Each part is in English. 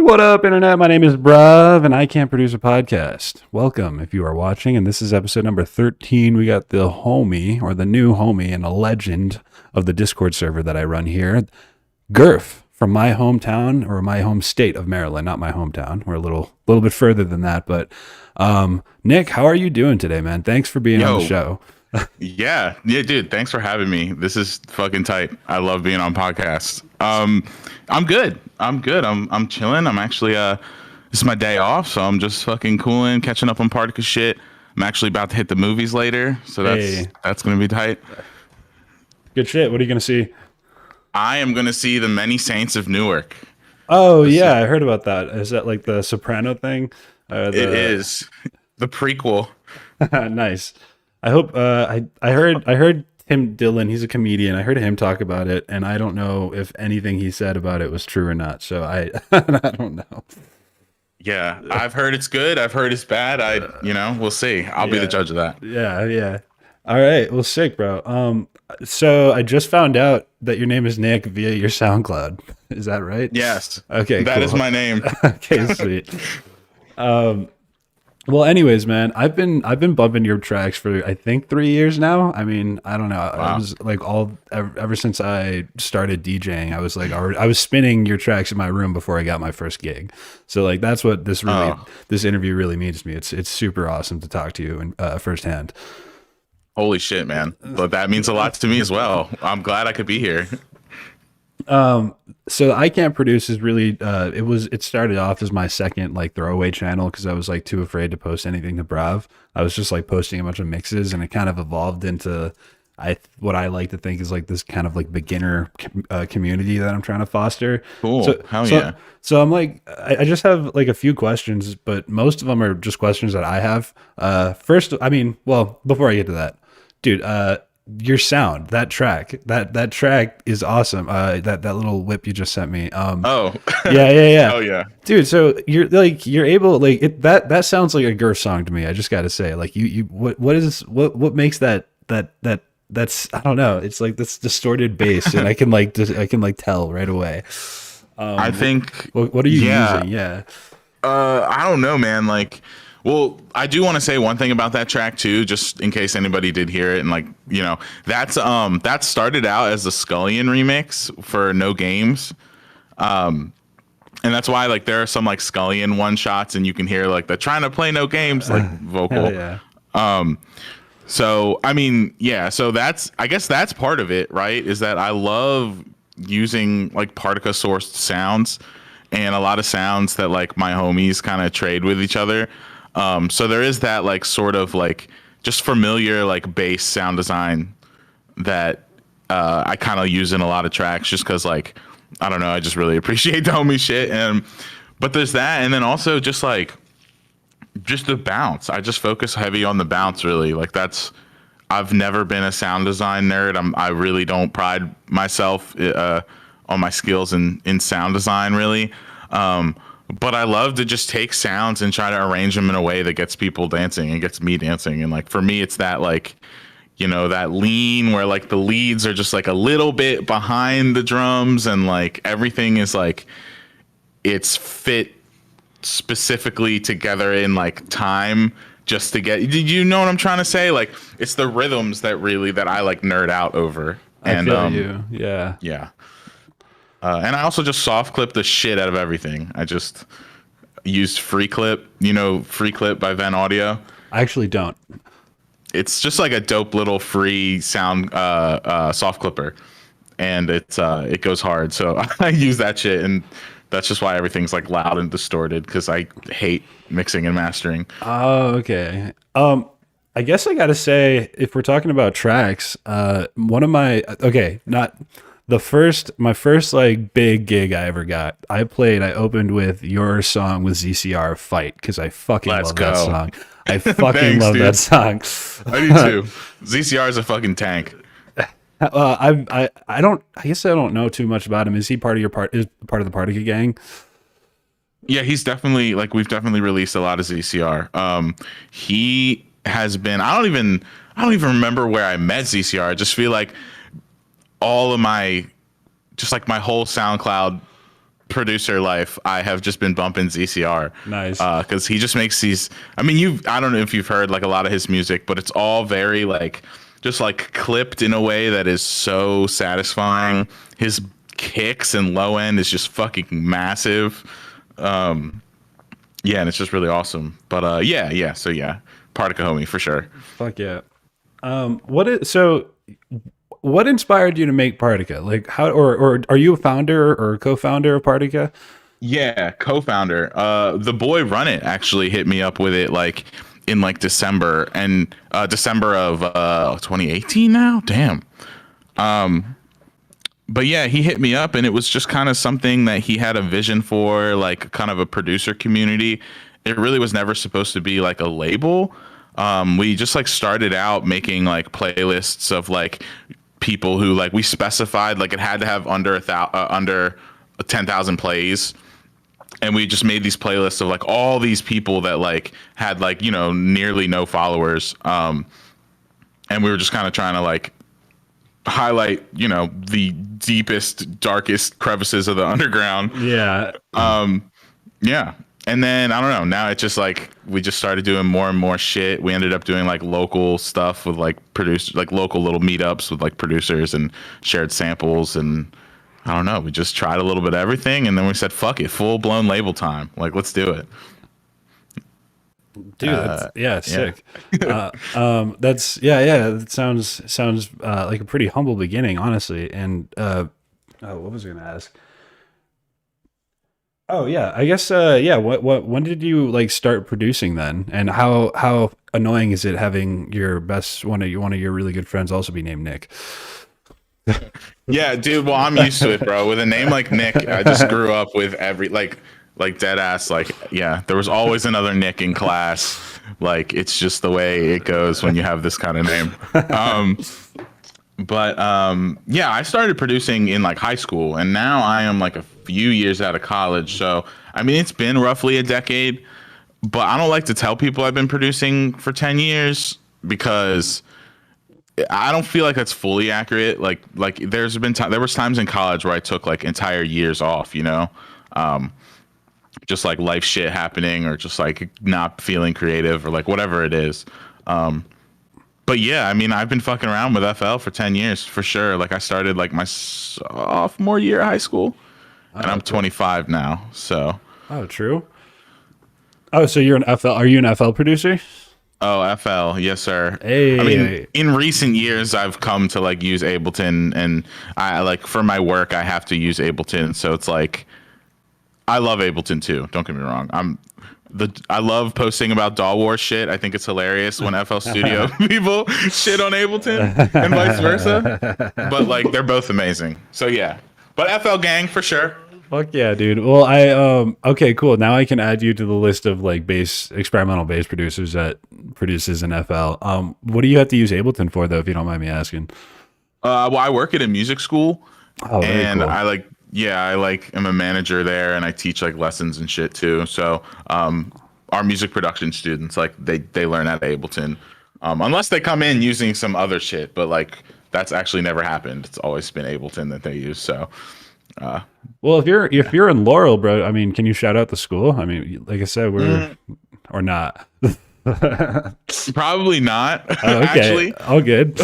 What up, Internet? My name is braV, and I can't produce a podcast. Welcome, if you are watching, and this is episode number 13. We got the homie, or the new homie, and a legend of the Discord server that I run here, GURF, from my hometown, or my home state of Maryland, not my hometown. We're a little bit further than that, but Nick, how are you doing today, man? Thanks for being on the show. Yeah, dude. Thanks for having me. This is fucking tight. I love being on podcasts. I'm good. I'm chilling. I'm actually this is my day off, so I'm just fucking cooling, catching up on Particus shit. I'm actually about to hit the movies later, so that's gonna be tight. Good shit. What are you gonna see? I am gonna see The Many Saints of Newark. Oh yeah, I heard about that. Is that like the Soprano thing? It is the prequel. Nice. I hope I heard Tim Dillon, he's a comedian. I heard him talk about it, and I don't know if anything he said about it was true or not. So I don't know. Yeah, I've heard it's good. I've heard it's bad. We'll see. I'll be the judge of that. Yeah. All right. Well, sick, bro. So I just found out that your name is Nick via your SoundCloud. Is that right? Yes. Okay. That is my name. Okay, sweet. Well, anyways, man, I've been bumping your tracks for I think 3 years now. I mean, I don't know. Wow. I was like ever since I started DJing, I was like I was spinning your tracks in my room before I got my first gig. So like that's what this interview really means to me. It's super awesome to talk to you firsthand. Holy shit, man! But that means a lot to me as well. I'm glad I could be here. So I Can't Produce is really it started off as my second like throwaway channel because I was like too afraid to post anything to braV. I was just like posting a bunch of mixes, and it kind of evolved into what I like to think is like this kind of like beginner community that I'm trying to foster. Cool. Yeah. So I'm like, I just have like a few questions, but most of them are just questions that I have. First, I mean, well, before I get to that, dude, your sound, that track is awesome. That little whip you just sent me. Yeah. Oh yeah, dude. So you're able like that sounds like a GURF song to me. I just got to say, like what makes that's I don't know. It's like this distorted bass, and I can tell right away. I think. What are you using? Yeah. I don't know, man. Like Well, I do want to say one thing about that track too, just in case anybody did hear it, and like, you know, that started out as the Scullion remix for No Games. And that's why like there are some like Scullion one shots and you can hear like the trying to play no games like vocal. Yeah. So I mean, yeah, so I guess that's part of it, right? Is that I love using like Particle sourced sounds and a lot of sounds that like my homies kind of trade with each other. So there is that like sort of like just familiar like bass sound design that I kind of use in a lot of tracks just because like I don't know, I just really appreciate the homie shit. But there's that, and then also just the bounce. I just focus heavy on the bounce really. Like I've never been a sound design nerd. I really don't pride myself on my skills in sound design really. But I love to just take sounds and try to arrange them in a way that gets people dancing and gets me dancing. And like for me, it's that like, you know, that lean where like the leads are just like a little bit behind the drums and like everything is like it's fit specifically together in like time just to get. Did you know what I'm trying to say? Like it's the rhythms that I like nerd out over. And I feel you. Yeah. Yeah. And I also just soft clip the shit out of everything. I just used Free Clip, you know, Free Clip by Ven Audio. I actually don't. It's just like a dope little free sound soft clipper, and it goes hard. So I use that shit, and that's just why everything's like loud and distorted because I hate mixing and mastering. Oh, okay. I guess I gotta say, if we're talking about tracks, one of my not my first like big gig I ever got. I opened with your song with ZCR Fight because I fucking love that song. I fucking love that song. I do too. ZCR is a fucking tank. I guess I don't know too much about him. Is he part of your part? Is part of the Particle gang? Yeah, he's definitely like we've definitely released a lot of ZCR. He has been. I don't even remember where I met ZCR. I just feel like all of my whole SoundCloud producer life, I have just been bumping ZCR. Nice. Because he just makes these. I mean, I don't know if you've heard like a lot of his music, but it's all very like just like clipped in a way that is so satisfying. His kicks and low end is just fucking massive. Yeah, and it's just really awesome. But yeah. So yeah, Particle homie for sure. Fuck yeah. What inspired you to make Particle? Like how, or are you a founder or co-founder of Particle? Yeah, co-founder. The boy Run It actually hit me up with it like in like December of 2018 now. Damn. But yeah, he hit me up and it was just kind of something that he had a vision for, like kind of a producer community. It really was never supposed to be like a label. We just like started out making like playlists of like people who like we specified like it had to have under 10,000 plays, and we just made these playlists of like all these people that like had like, you know, nearly no followers, and we were just kind of trying to like highlight, you know, the deepest, darkest crevices of the underground. Yeah. Yeah. And then I don't know, now it's just like we just started doing more and more shit. We ended up doing like local stuff with like producers, like local little meetups with like producers and shared samples. And I don't know, we just tried a little bit of everything. And then we said, fuck it, full blown label time. Like, let's do it. Dude, it's sick. That sounds like a pretty humble beginning, honestly. And what was I gonna ask? Oh yeah, I guess when did you like start producing then? And how annoying is it having your one of your really good friends also be named Nick? Yeah, dude, well, I'm used to it, bro. With a name like Nick, I just grew up with every like dead ass, like, yeah, there was always another Nick in class. Like, it's just the way it goes when you have this kind of name. Yeah, I started producing in like high school, and now I am like a few years out of college. So, I mean, it's been roughly a decade, but I don't like to tell people I've been producing for 10 years because I don't feel like that's fully accurate. Like there was times in college where I took like entire years off, you know? just like life shit happening or just like not feeling creative or like whatever it is. But yeah, I mean, I've been fucking around with FL for 10 years for sure. Like I started like my sophomore year of high school and Oh, I'm cool. 25 now. So, Oh, true. Oh, so you're an FL. Are you an FL producer? oh, FL. Yes, sir. I mean, Hey. in recent years, I've come to like use Ableton and I like for my work, I have to use Ableton. So it's like, I love Ableton too. Don't get me wrong. I love posting about Doll War shit. I think it's hilarious when FL Studio people shit on Ableton and vice versa. But like they're both amazing. So yeah. But FL gang for sure. Fuck yeah, dude. Well, okay, cool. Now I can add you to the list of like experimental bass producers that produces in FL. What do you have to use Ableton for though, if you don't mind me asking? Well, I work at a music school Oh, very and cool. I like yeah, I like am a manager there and I teach like lessons and shit too. So our music production students like they learn at Ableton. Unless they come in using some other shit, but like that's actually never happened. It's always been Ableton that they use. So Well, if yeah. you're in Laurel, bro, I mean, can you shout out the school? I mean, like I said, we're or not. Probably not, Oh, okay. actually. All good.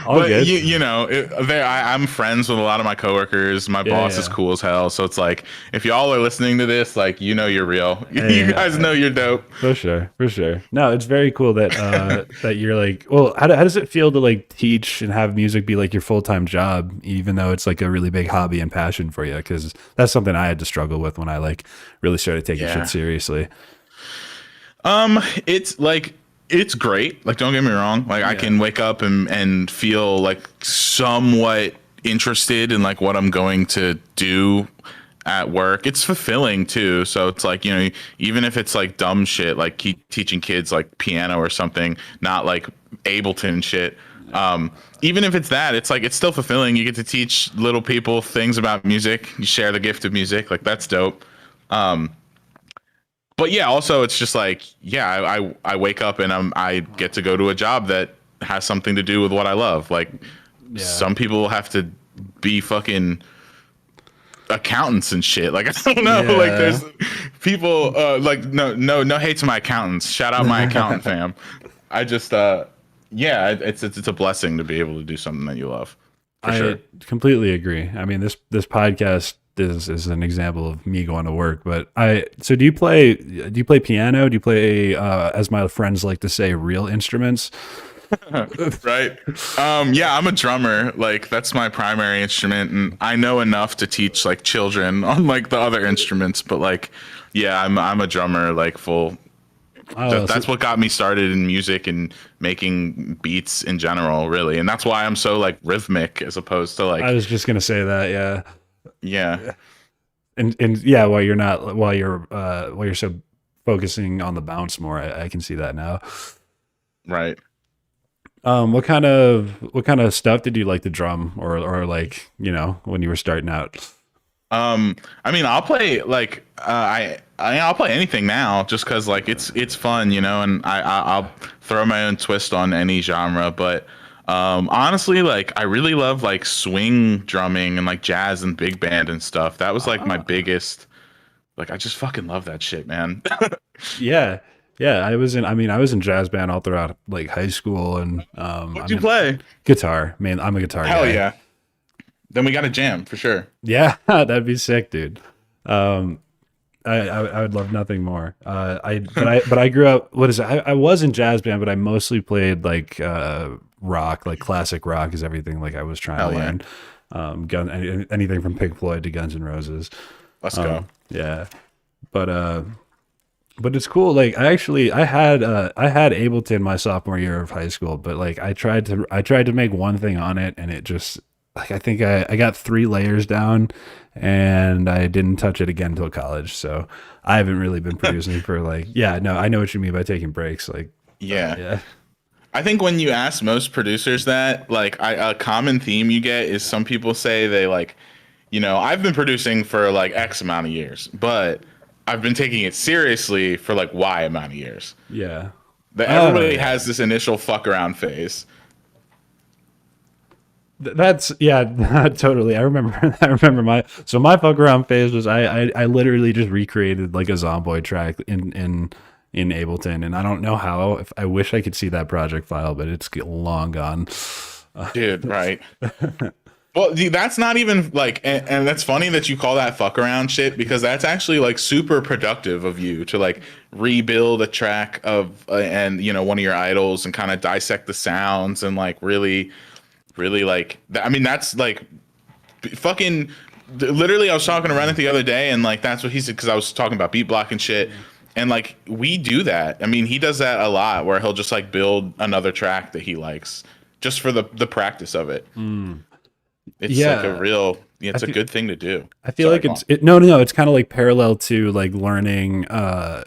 All But good. you know, I'm friends with a lot of my coworkers. My Yeah, boss is yeah. cool as hell. So it's like, if y'all are listening to this, like, you know, you're real. You Hey, guys know you're dope. for sure, for sure. No, it's very cool that that you're like, well, how does it feel to like teach and have music be like your full-time job, even though it's like a really big hobby and passion for you? Because that's something I had to struggle with when I like really started taking shit Yeah. seriously. It's like, it's great. Like, don't get me wrong. Like, I Yeah. can wake up and feel like somewhat interested in like what I'm going to do at work. It's fulfilling too. So it's like, you know, even if it's like dumb shit, like keep teaching kids like piano or something, not like Ableton shit. Even if it's that, it's like, it's still fulfilling. You get to teach little people things about music. You share the gift of music. Like that's dope. But yeah, also it's just like, yeah, I wake up and I get to go to a job that has something to do with what I love. Like Yeah. some people have to be fucking accountants and shit. Like I don't know. Like Yeah. there's people like no hate to my accountants. Shout out my accountant fam. I just yeah, it's a blessing to be able to do something that you love. For I sure. completely agree. I mean, this podcast is an example of me going to work. But I so do you play piano? Do you play as my friends like to say real instruments? Right. Yeah, I'm a drummer. Like that's my primary instrument and I know enough to teach like children on like the other instruments, but like yeah, I'm a drummer like full. Oh, so, That's what got me started in music and making beats in general, really. And that's why I'm so like rhythmic as opposed to I like was just gonna say that. Yeah, yeah, and yeah, while you're so focusing on the bounce more, I can see that now. right. What kind of stuff did you like to drum or like when you were starting out? I mean, I'll play like I'll play anything now just because like it's fun, you know, and I'll throw my own twist on any genre. But honestly, like I really love like swing drumming and like jazz and big band and stuff. That was like my biggest. Like I just fucking love that shit, man. Yeah. Yeah, I was in jazz band all throughout like high school and What'd you play? guitar. Man, I'm a guitar Hell guy. yeah. Then we got a jam for sure. Yeah, that'd be sick, dude. Um I would love nothing more. I grew up. What is it? I was in jazz band, but I mostly played like rock, like classic rock is everything. Like I was trying to Hell yeah. learn anything from Pink Floyd to Guns N' Roses. Let's go. Yeah, but but it's cool. Like I had Ableton my sophomore year of high school, but like I tried to make one thing on it, and it just like I think I got 3 layers down, and I didn't touch it again until college. So I haven't really been producing for like yeah no I know what you mean by taking breaks. Like Yeah. yeah I think when you ask most producers that, like, a common theme you get is some people say they like, you know, I've been producing for like X amount of years, but I've been taking it seriously for like Y amount of years. yeah That oh everybody yeah has this initial fuck around phase. That's yeah, totally. I remember. I remember my fuck around phase was I literally just recreated like a Zomboid track in Ableton, and I don't know how. If I wish I could see that project file, but it's long gone. Dude, right. Well, that's not even like, and that's funny that you call that fuck around shit, because that's actually like super productive of you to like rebuild a track of and you know, one of your idols, and kind of dissect the sounds and like really like I mean, that's like fucking literally. I was talking to Reddit the other day, and like that's what he said, because I was talking about beat block and shit. And like we do that. I mean, he does that a lot, where he'll just like build another track that he likes just for the practice of it. It's like a Yeah, real, yeah, it's a feel, good thing to do. I feel Sorry, like go on. no. It's kind of like parallel to like learning a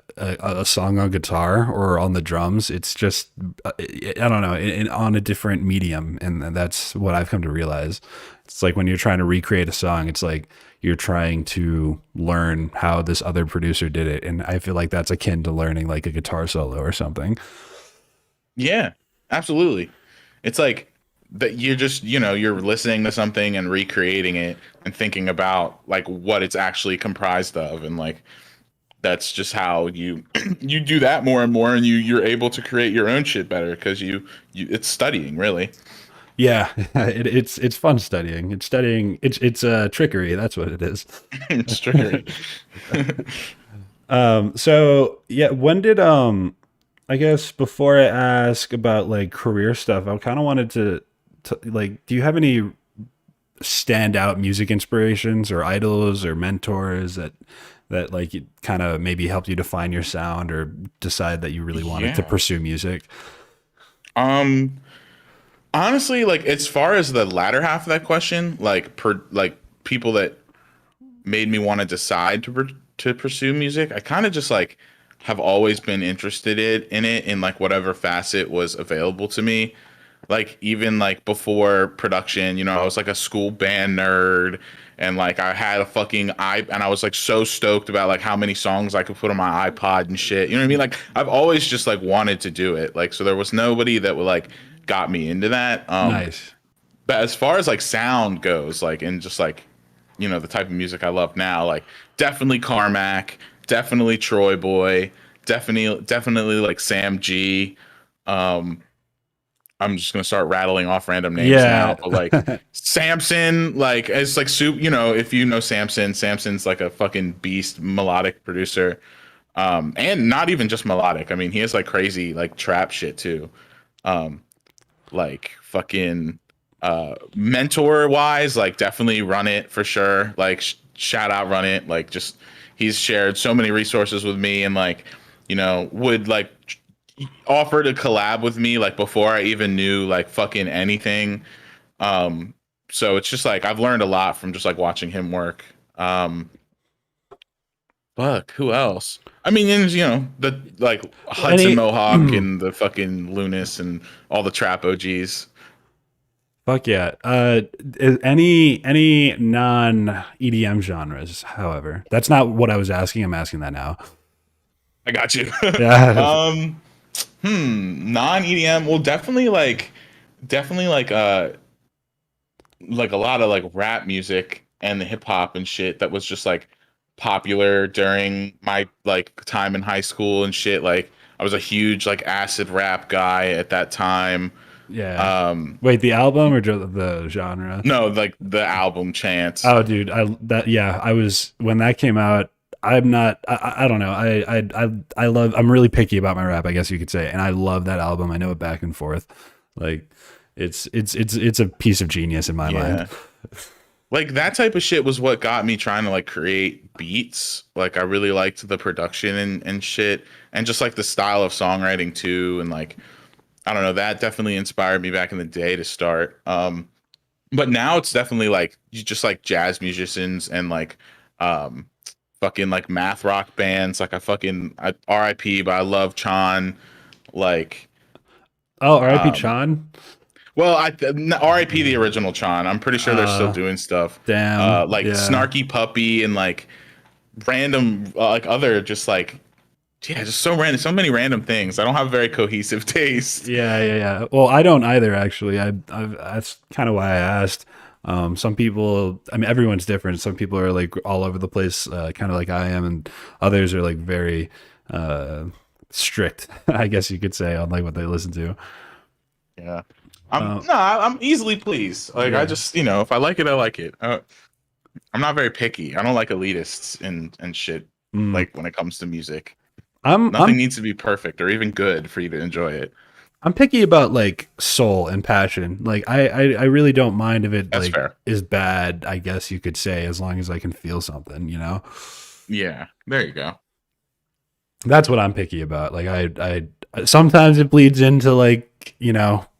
song on guitar or on the drums. It's just I don't know, on a different medium, and that's what I've come to realize. It's like when you're trying to recreate a song, it's like you're trying to learn how this other producer did it, and I feel like that's akin to learning like a guitar solo or something. Yeah, absolutely. It's like that you're just, you know, you're listening to something and recreating it and thinking about like what it's actually comprised of, and like that's just how you you do that more and more, and you're able to create your own shit better, because you it's studying really. Yeah, it's fun studying. It's studying. It's trickery. That's what it is. It's trickery. So yeah, when did I guess before I ask about like career stuff, I kind of wanted to like, do you have any standout music inspirations or idols or mentors that like kind of maybe helped you define your sound or decide that you really wanted to Yeah. pursue music? Um Honestly, like as far as the latter half of that question, like like people that made me want to decide to pursue music, I kind of just like have always been interested in it in like whatever facet was available to me. Like even like before production, you know, I was like a school band nerd, and like I had a fucking I and I was like so stoked about like how many songs I could put on my iPod and shit. You know what I mean? Like I've always just like wanted to do it. Like so there was nobody that would like got me into that. Nice. But as far as like sound goes, like and just like you know the type of music I love now, like definitely Carmack, definitely Troy Boy, definitely like Sam G. Um, I'm just gonna start rattling off random names Yeah. now, but like Samson, like it's like soup. You know, if you know Samson, Samson's like a fucking beast melodic producer, and not even just melodic. I mean, he has like crazy like trap shit too. Um, like fucking mentor wise, like definitely Run It for sure. Like shout out Run It. Like just he's shared so many resources with me, and like you know would like offer to collab with me like before I even knew like fucking anything. Um, so it's just like I've learned a lot from just like watching him work. Fuck, who else? I mean, and, you know, the like Hudson Any Mohawk and the fucking Lunas and all the trap OGs. fuck yeah. Any non EDM genres, however. That's not what I was asking. I'm asking that now. I got you. Yeah. um, non EDM. Well, definitely like a lot of like rap music and the hip hop and shit that was just like popular during my like time in high school and shit. Like I was a huge like acid rap guy at that time. Yeah. Wait, the album or the genre? No, like the album Chance. Oh, dude, I was when that came out. I'm not. I don't know. I love. I'm really picky about my rap, I guess you could say, and I love that album. I know it back and forth. Like, it's a piece of genius in my Yeah. mind. Like that type of shit was what got me trying to like create beats. Like I really liked the production and shit, and just like the style of songwriting too. And like I don't know, that definitely inspired me back in the day to start. But now it's definitely like you just like jazz musicians and like um fucking like math rock bands. Like R.I.P. but I love Chan. Like Oh, R.I.P. um Chan. well, R.I.P. the original Chan. I'm pretty sure they're still Uh, doing stuff. damn. Like Yeah. Snarky Puppy and like random like other just like yeah, just so random, so many random things. I don't have a very cohesive taste. Yeah. Well, I don't either, actually. That's kind of why I asked. Some people, I mean, everyone's different. Some people are like all over the place, kind of like I am, and others are like very uh, strict, I guess you could say, on like what they listen to. Yeah. Uh, I'm easily pleased. Like I yeah. just, if I like it, I like it. I'm not very picky. I don't like elitists and shit. Mm. Like when it comes to music, I'm nothing I'm needs to be perfect or even good for you to enjoy it. I'm picky about like soul and passion. Like I really don't mind if it That's like fair. is bad, I guess you could say, as long as I can feel something, you know? Yeah, there you go. That's what I'm picky about. Like I sometimes it bleeds into like,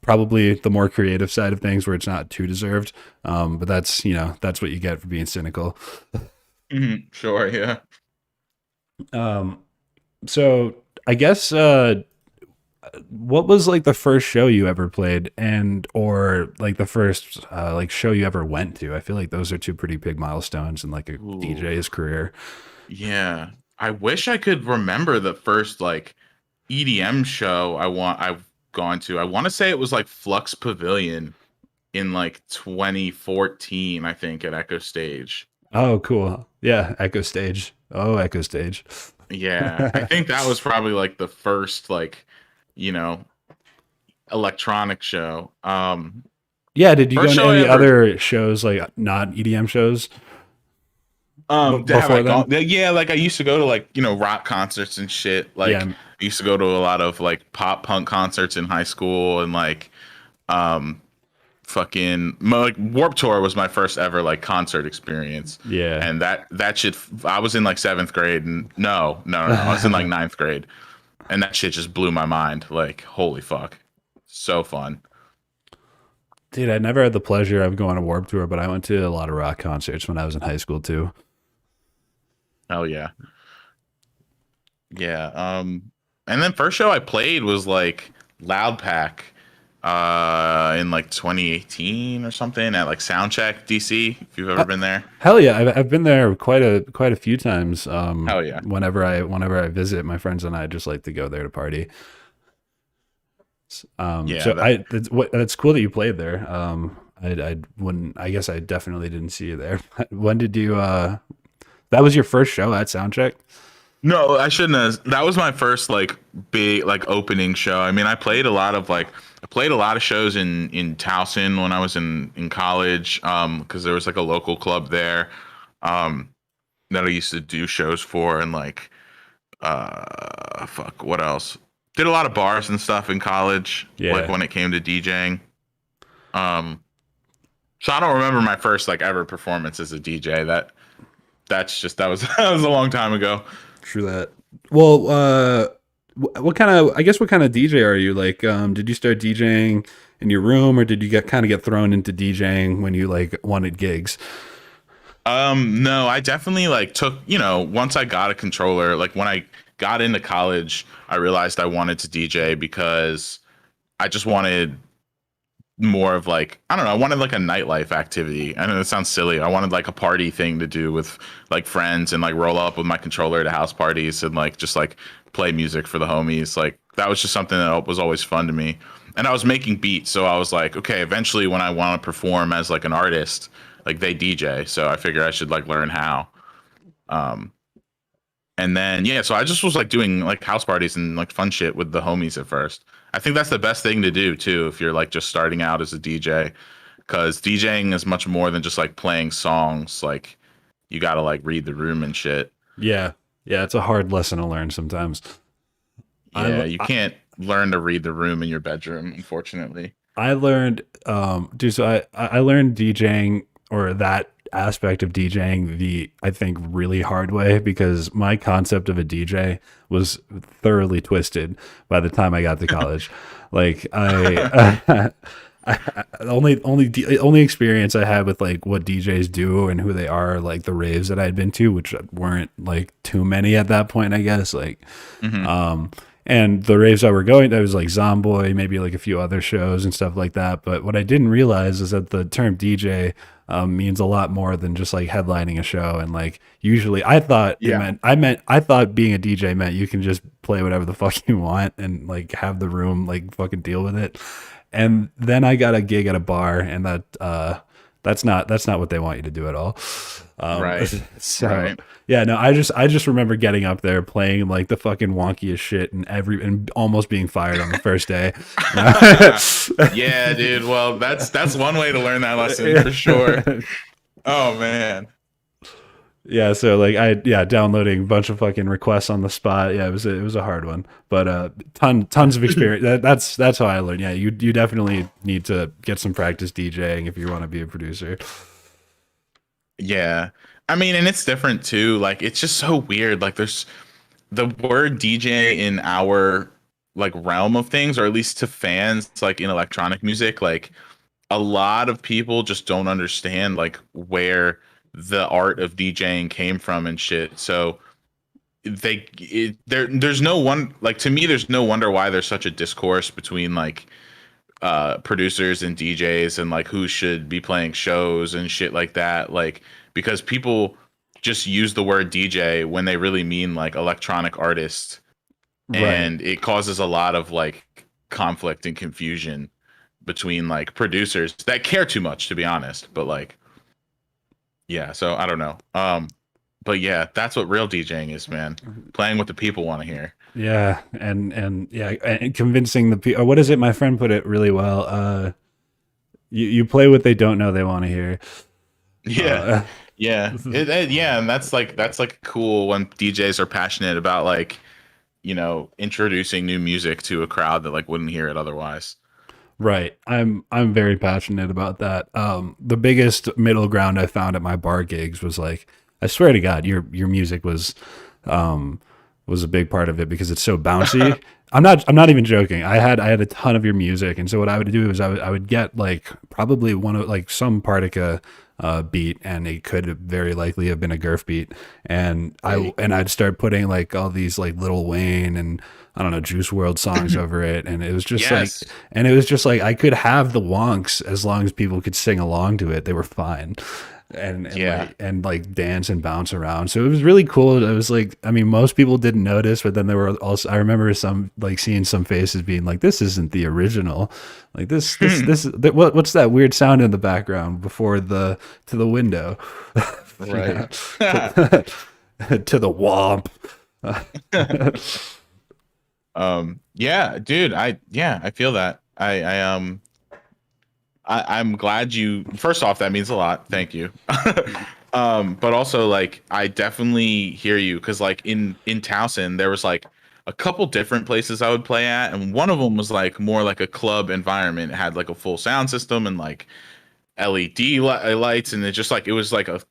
probably the more creative side of things where it's not too deserved. But that's, that's what you get for being cynical. Sure, yeah. Um, so I guess what was like the first show you ever played and or like the first like show you ever went to? I feel like those are two pretty big milestones in like a Ooh, DJ's career. yeah. I wish I could remember the first like EDM show I've gone to. I want to say it was like Flux Pavilion in like 2014, I think, at Echo Stage. Oh, cool. Yeah, Echo Stage. Oh, Echo Stage. Yeah, I think that was probably like the first like, you know, electronic show. Yeah, did you go First to show I any ever other shows like not EDM shows have I before gone? then? Yeah, like I used to go to like, rock concerts and shit. Like Yeah. I used to go to a lot of like pop punk concerts in high school and like um like Warp Tour was my first ever like concert experience. Yeah. And that shit I was in like 7th grade and no. I was in like ninth grade and that shit just blew my mind. Like holy fuck. So fun. Dude, I never had the pleasure of going to Warp Tour, but I went to a lot of rock concerts when I was in high school too. Hell yeah. Yeah. And then first show I played was like Loud Pack in like 2018 or something at like Soundcheck DC, if you've ever been there. Hell yeah, I've been there quite a few times. Hell yeah. Whenever I visit, my friends and I just like to go there to party. Yeah, So that's cool that you played there. I wouldn't. I guess I definitely didn't see you there. When did you? That was your first show at Soundcheck. no, I shouldn't have. That was my first like big like opening show. I mean, I played a lot of shows in Towson when I was in college because there was like a local club there um that I used to do shows for and like fuck, what else? Did a lot of bars and stuff in college, like Yeah. when it came to DJing. Um, so I don't remember my first like ever performance as a DJ. That was that was a long time ago. True that. Well, what kind of? I guess what kind of DJ are you? Like, did you start DJing in your room, or did you get thrown into DJing when you like wanted gigs? No, I definitely like took, once I got a controller, like when I got into college, I realized I wanted to DJ because I just wanted more of like, I don't know, I wanted like a nightlife activity. I know it sounds silly. I wanted like a party thing to do with like friends and like roll up with my controller to house parties and like just like play music for the homies. Like that was just something that was always fun to me. And I was making beats, so I was like, okay, eventually when I want to perform as like an artist, like they DJ, so I figure I should like learn how. Um and then yeah, so I just was like doing like house parties and like fun shit with the homies at first. I think that's the best thing to do too if you're like just starting out as a DJ, because DJing is much more than just like playing songs. Like you got to like read the room and shit. Yeah, yeah, it's a hard lesson to learn sometimes. Yeah, I you can't learn to read the room in your bedroom, unfortunately. I learned, dude. So I learned DJing or that aspect of DJing I think really hard way because my concept of a DJ was thoroughly twisted by the time I got to college. Like only experience I had with like what DJs do and who they are, like the raves that I'd been to, which weren't like too many at that point, I guess. Like, Hmm. um, And the raves I were going, there was like Zomboy, maybe like a few other shows and stuff like that. But what I didn't realize is that the term DJ means a lot more than just like headlining a show. And like usually, I thought Yeah. I thought being a DJ meant you can just play whatever the fuck you want and like have the room like fucking deal with it. And then I got a gig at a bar, and that's not what they want you to do at all. Right. So Right. yeah, no, I just remember getting up there playing like the fucking wonkiest shit and almost being fired on the first day. Yeah, dude. Well, that's one way to learn that lesson for sure. Oh man. Yeah, so like downloading a bunch of fucking requests on the spot. Yeah, it was a hard one, but tons of experience. That's how I learned. Yeah, you definitely need to get some practice DJing if you want to be a producer. Yeah. I mean, and it's different too. Like it's just so weird. Like there's the word DJ in our like realm of things, or at least to fans like in electronic music, like a lot of people just don't understand like where the art of DJing came from and shit. So there's no one, like, to me there's no wonder why there's such a discourse between like producers and DJs and like who should be playing shows and shit like that, like because people just use the word DJ when they really mean like electronic artist, Right. and it causes a lot of like conflict and confusion between like producers that care too much, to be honest. But like, yeah, so I don't know. But yeah, that's what real DJing is, man. Playing what the people want to hear. Yeah, and yeah, and convincing the people. What is it? My friend put it really well. You play what they don't know they want to hear. Yeah. Uh, Yeah. Yeah, and that's like cool when DJs are passionate about like, introducing new music to a crowd that like wouldn't hear it otherwise. right. I'm very passionate about that. The biggest middle ground I found at my bar gigs was like, I swear to God, your music was a big part of it because it's so bouncy. I'm not even joking. I had a ton of your music, and so what I would do is I would get like probably one of like some Partica beat, and it could very likely have been a GURF beat, and I'd start putting like all these like Lil Wayne and I don't know Juice World songs over it, and it was just Yes. like I could have the wonks as long as people could sing along to it. They were fine. Yeah. And dance and bounce around. So it was really cool. It was like, I mean, most people didn't notice, but then there were also, I remember some like seeing some faces being like, this isn't the original. Like what's that weird sound in the background before to the window? Right. To the Womp. Yeah, dude, I feel that. I'm glad you, first off, that means a lot. Thank you. But also like I definitely hear you, because like in Towson there was like a couple different places I would play at, and one of them was like more like a club environment. It had like a full sound system and like lights, and it was like a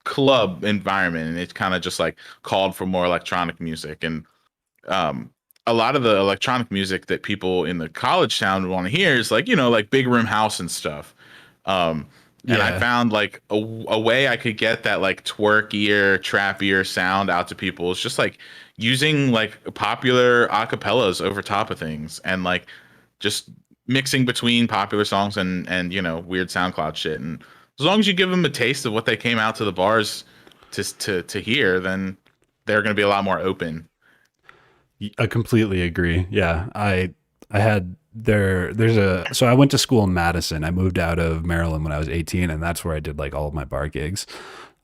club environment, and it kind of just like called for more electronic music. And a lot of the electronic music that people in the college town want to hear is like, like big room house and stuff. And I Yeah. found like a way I could get that like twerkier, trappier sound out to people is just like using like popular acapellas over top of things, and like just mixing between popular songs and weird SoundCloud shit. And as long as you give them a taste of what they came out to the bars to hear, then they're going to be a lot more open. I completely agree. Yeah, I had so I went to school in Madison. I moved out of Maryland when I was 18, and that's where I did like all of my bar gigs.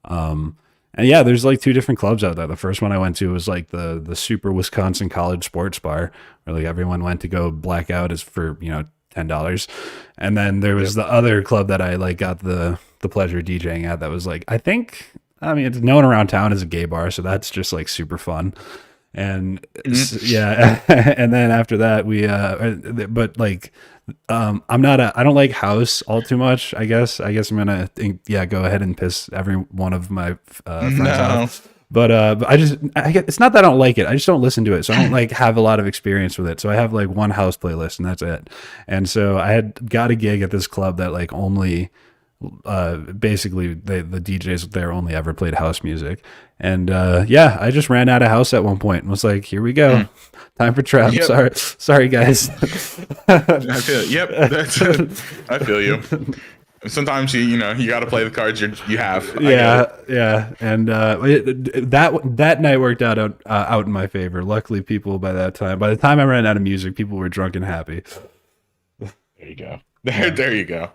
And yeah, there's like two different clubs out there. The first one I went to was like the Super Wisconsin College Sports Bar, where like everyone went to go black out is for $10. And then there was the other club that I like got the pleasure of DJing at. That was like I mean, it's known around town as a gay bar, so that's just like super fun. And yeah, and then after that but like I don't like house all too much. I guess I'm gonna go ahead and piss every one of my friends No. off. But it's not that I don't like it, I just don't listen to it, so I don't like have a lot of experience with it. So I have like one house playlist and that's it. And so I had got a gig at this club that like only basically the DJs there only ever played house music. And yeah, I just ran out of house at one point and was like, here we go. Time for trap. Yep. Sorry guys. I feel yep. That's I feel you. Sometimes you know you got to play the cards you have. Yeah. And that night worked out in my favor. Luckily, by the time I ran out of music, people were drunk and happy. There you go. There you go.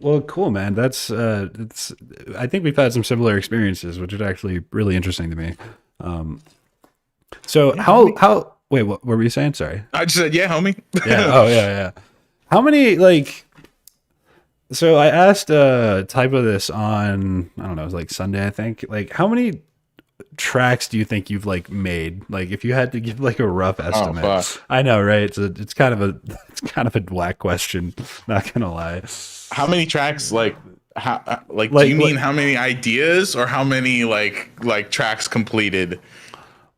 Well, cool, man. That's I think we've had some similar experiences, which is actually really interesting to me. So how wait, what were you saying? Sorry. I just said, yeah, homie. Yeah. Oh, yeah. How many, like, so I asked Typo this on, I don't know, it was like Sunday, I think. Like, how many tracks do you think you've like made? Like, if you had to give like a rough estimate. I know, right? It's kind of a whack question, not gonna lie. How many tracks, do you mean how many ideas or how many like tracks completed?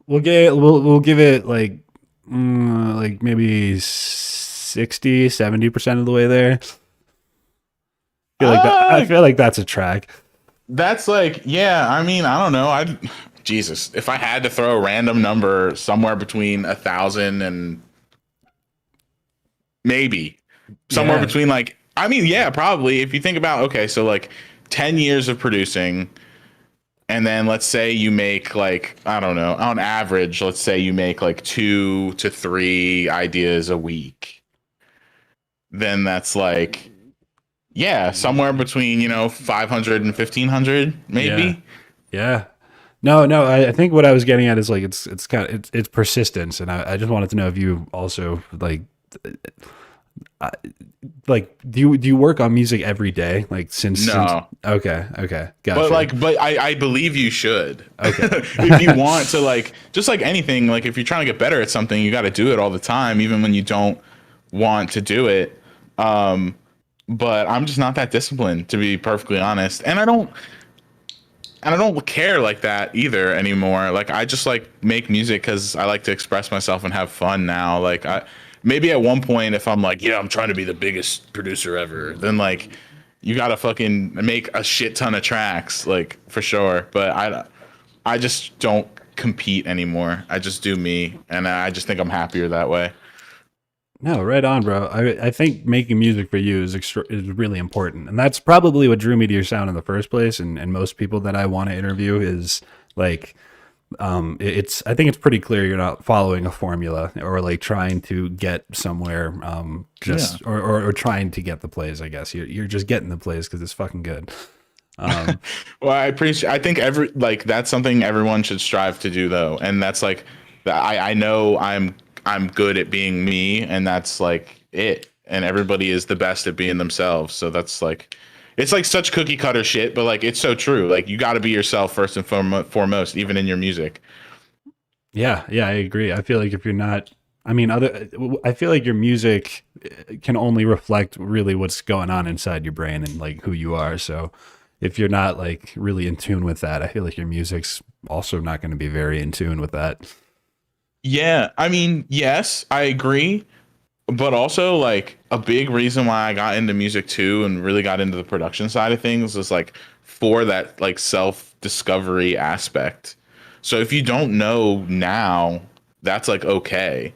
We'll give it like maybe 60-70% of the way there. I feel like that's a track. That's like, yeah, I mean, I don't know. Jesus, if I had to throw a random number somewhere between 1,000 and maybe somewhere between like, I mean, yeah, probably. If you think about, okay, so like 10 years of producing, and then let's say you make like, I don't know, on average, let's say you make like 2 to 3 ideas a week. Then that's like, yeah, somewhere between, 500 and 1,500 maybe. Yeah. No, I think what I was getting at is like it's kind of it's persistence, and I just wanted to know if you also like do you work on music every day, like since okay, gotcha. But I believe you should. Okay. If you want to, like, just like anything, like if you're trying to get better at something, you got to do it all the time, even when you don't want to do it. But I'm just not that disciplined, to be perfectly honest, and I don't care like that either anymore. Like, I just like make music because I like to express myself and have fun now. Like, maybe at one point, if I'm like, yeah, I'm trying to be the biggest producer ever, then like you gotta fucking make a shit ton of tracks, like, for sure. But I just don't compete anymore. I just do me, and I just think I'm happier that way. No, right on, bro. I think making music for you is really important, and that's probably what drew me to your sound in the first place. And most people that I want to interview is like, I think it's pretty clear you're not following a formula or like trying to get somewhere, or trying to get the plays. I guess you're just getting the plays because it's fucking good. Well, I think that's something everyone should strive to do, though, and that's like, I know I'm good at being me, and that's like it. And everybody is the best at being themselves. So that's like, it's like such cookie cutter shit, but like, it's so true. Like, you got to be yourself first and foremost, even in your music. Yeah, I agree. I feel like if you're not, I feel like your music can only reflect really what's going on inside your brain and like who you are. So if you're not like really in tune with that, I feel like your music's also not going to be very in tune with that. Yeah, I mean, yes, I agree. But also, like, a big reason why I got into music too and really got into the production side of things was like for that like self-discovery aspect. So if you don't know now, that's like okay.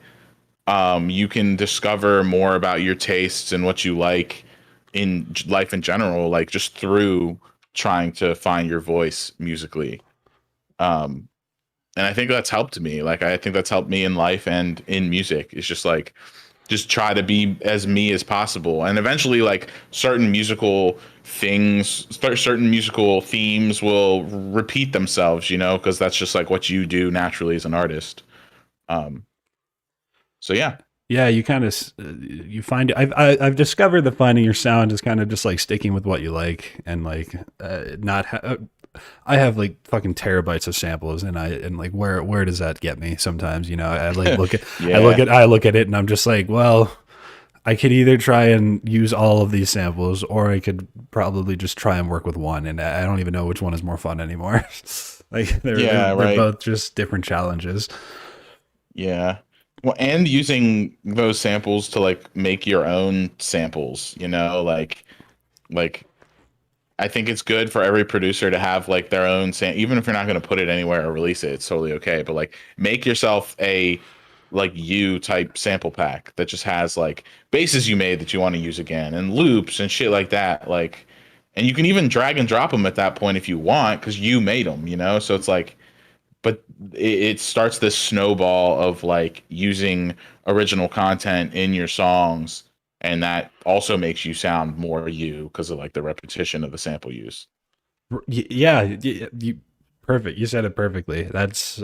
You can discover more about your tastes and what you like in life in general, like just through trying to find your voice musically. And I think that's helped me. Like, I think that's helped me in life and in music. It's just like, just try to be as me as possible. And eventually, like, certain musical themes will repeat themselves, because that's just like what you do naturally as an artist. So yeah. Yeah, you kind of you find I've discovered that finding your sound is kind of just like sticking with what you like and like not. I have like fucking terabytes of samples, and like where does that get me? Sometimes I like look at I look at it, and I'm just like, well, I could either try and use all of these samples, or I could probably just try and work with one, and I don't even know which one is more fun anymore. Like they're both just different challenges. Yeah. Well, and using those samples to like make your own samples, like I think it's good for every producer to have like their own even if you're not going to put it anywhere or release it, it's totally okay. But like make yourself a like you type sample pack that just has like basses you made that you want to use again and loops and shit like that. Like, and you can even drag and drop them at that point if you want because you made them. So it's like, but it starts this snowball of like using original content in your songs, and that also makes you sound more you because of like the repetition of the sample use. Yeah, you perfect. You said it perfectly. That's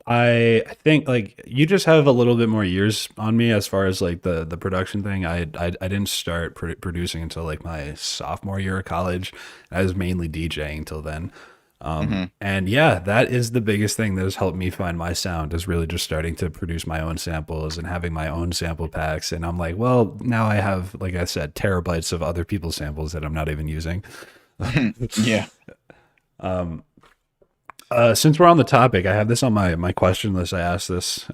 I think like you just have a little bit more years on me as far as like the production thing. I didn't start producing until like my sophomore year of college. I was mainly DJing till then. Hmm. And yeah, that is the biggest thing that has helped me find my sound is really just starting to produce my own samples and having my own sample packs. And I'm like, well, now I have, like I said, terabytes of other people's samples that I'm not even using. Yeah. Since we're on the topic, I have this on my question list. I ask this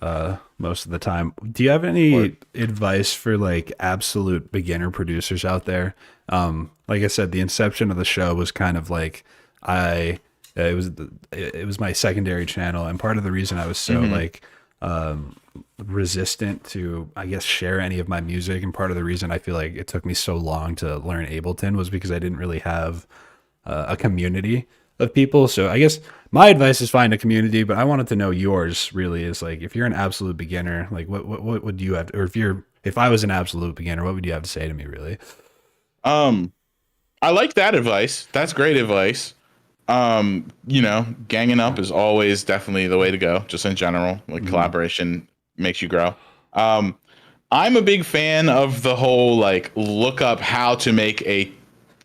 most of the time. Do you have Or any advice for like absolute beginner producers out there? Like I said, the inception of the show was kind of like I it was my secondary channel, and part of the reason I was so hmm like resistant to I guess share any of my music, and part of the reason I feel like it took me so long to learn Ableton was because I didn't really have a community of people. So I guess my advice is find a community, but I wanted to know yours really is like if you're an absolute beginner, like what would you have, or if I was an absolute beginner, what would you have to say to me really? um I like that advice. That's great advice. Ganging up is always definitely the way to go, just in general. Like Mhm. collaboration makes you grow. Um, I'm a big fan of the whole like look up how to make I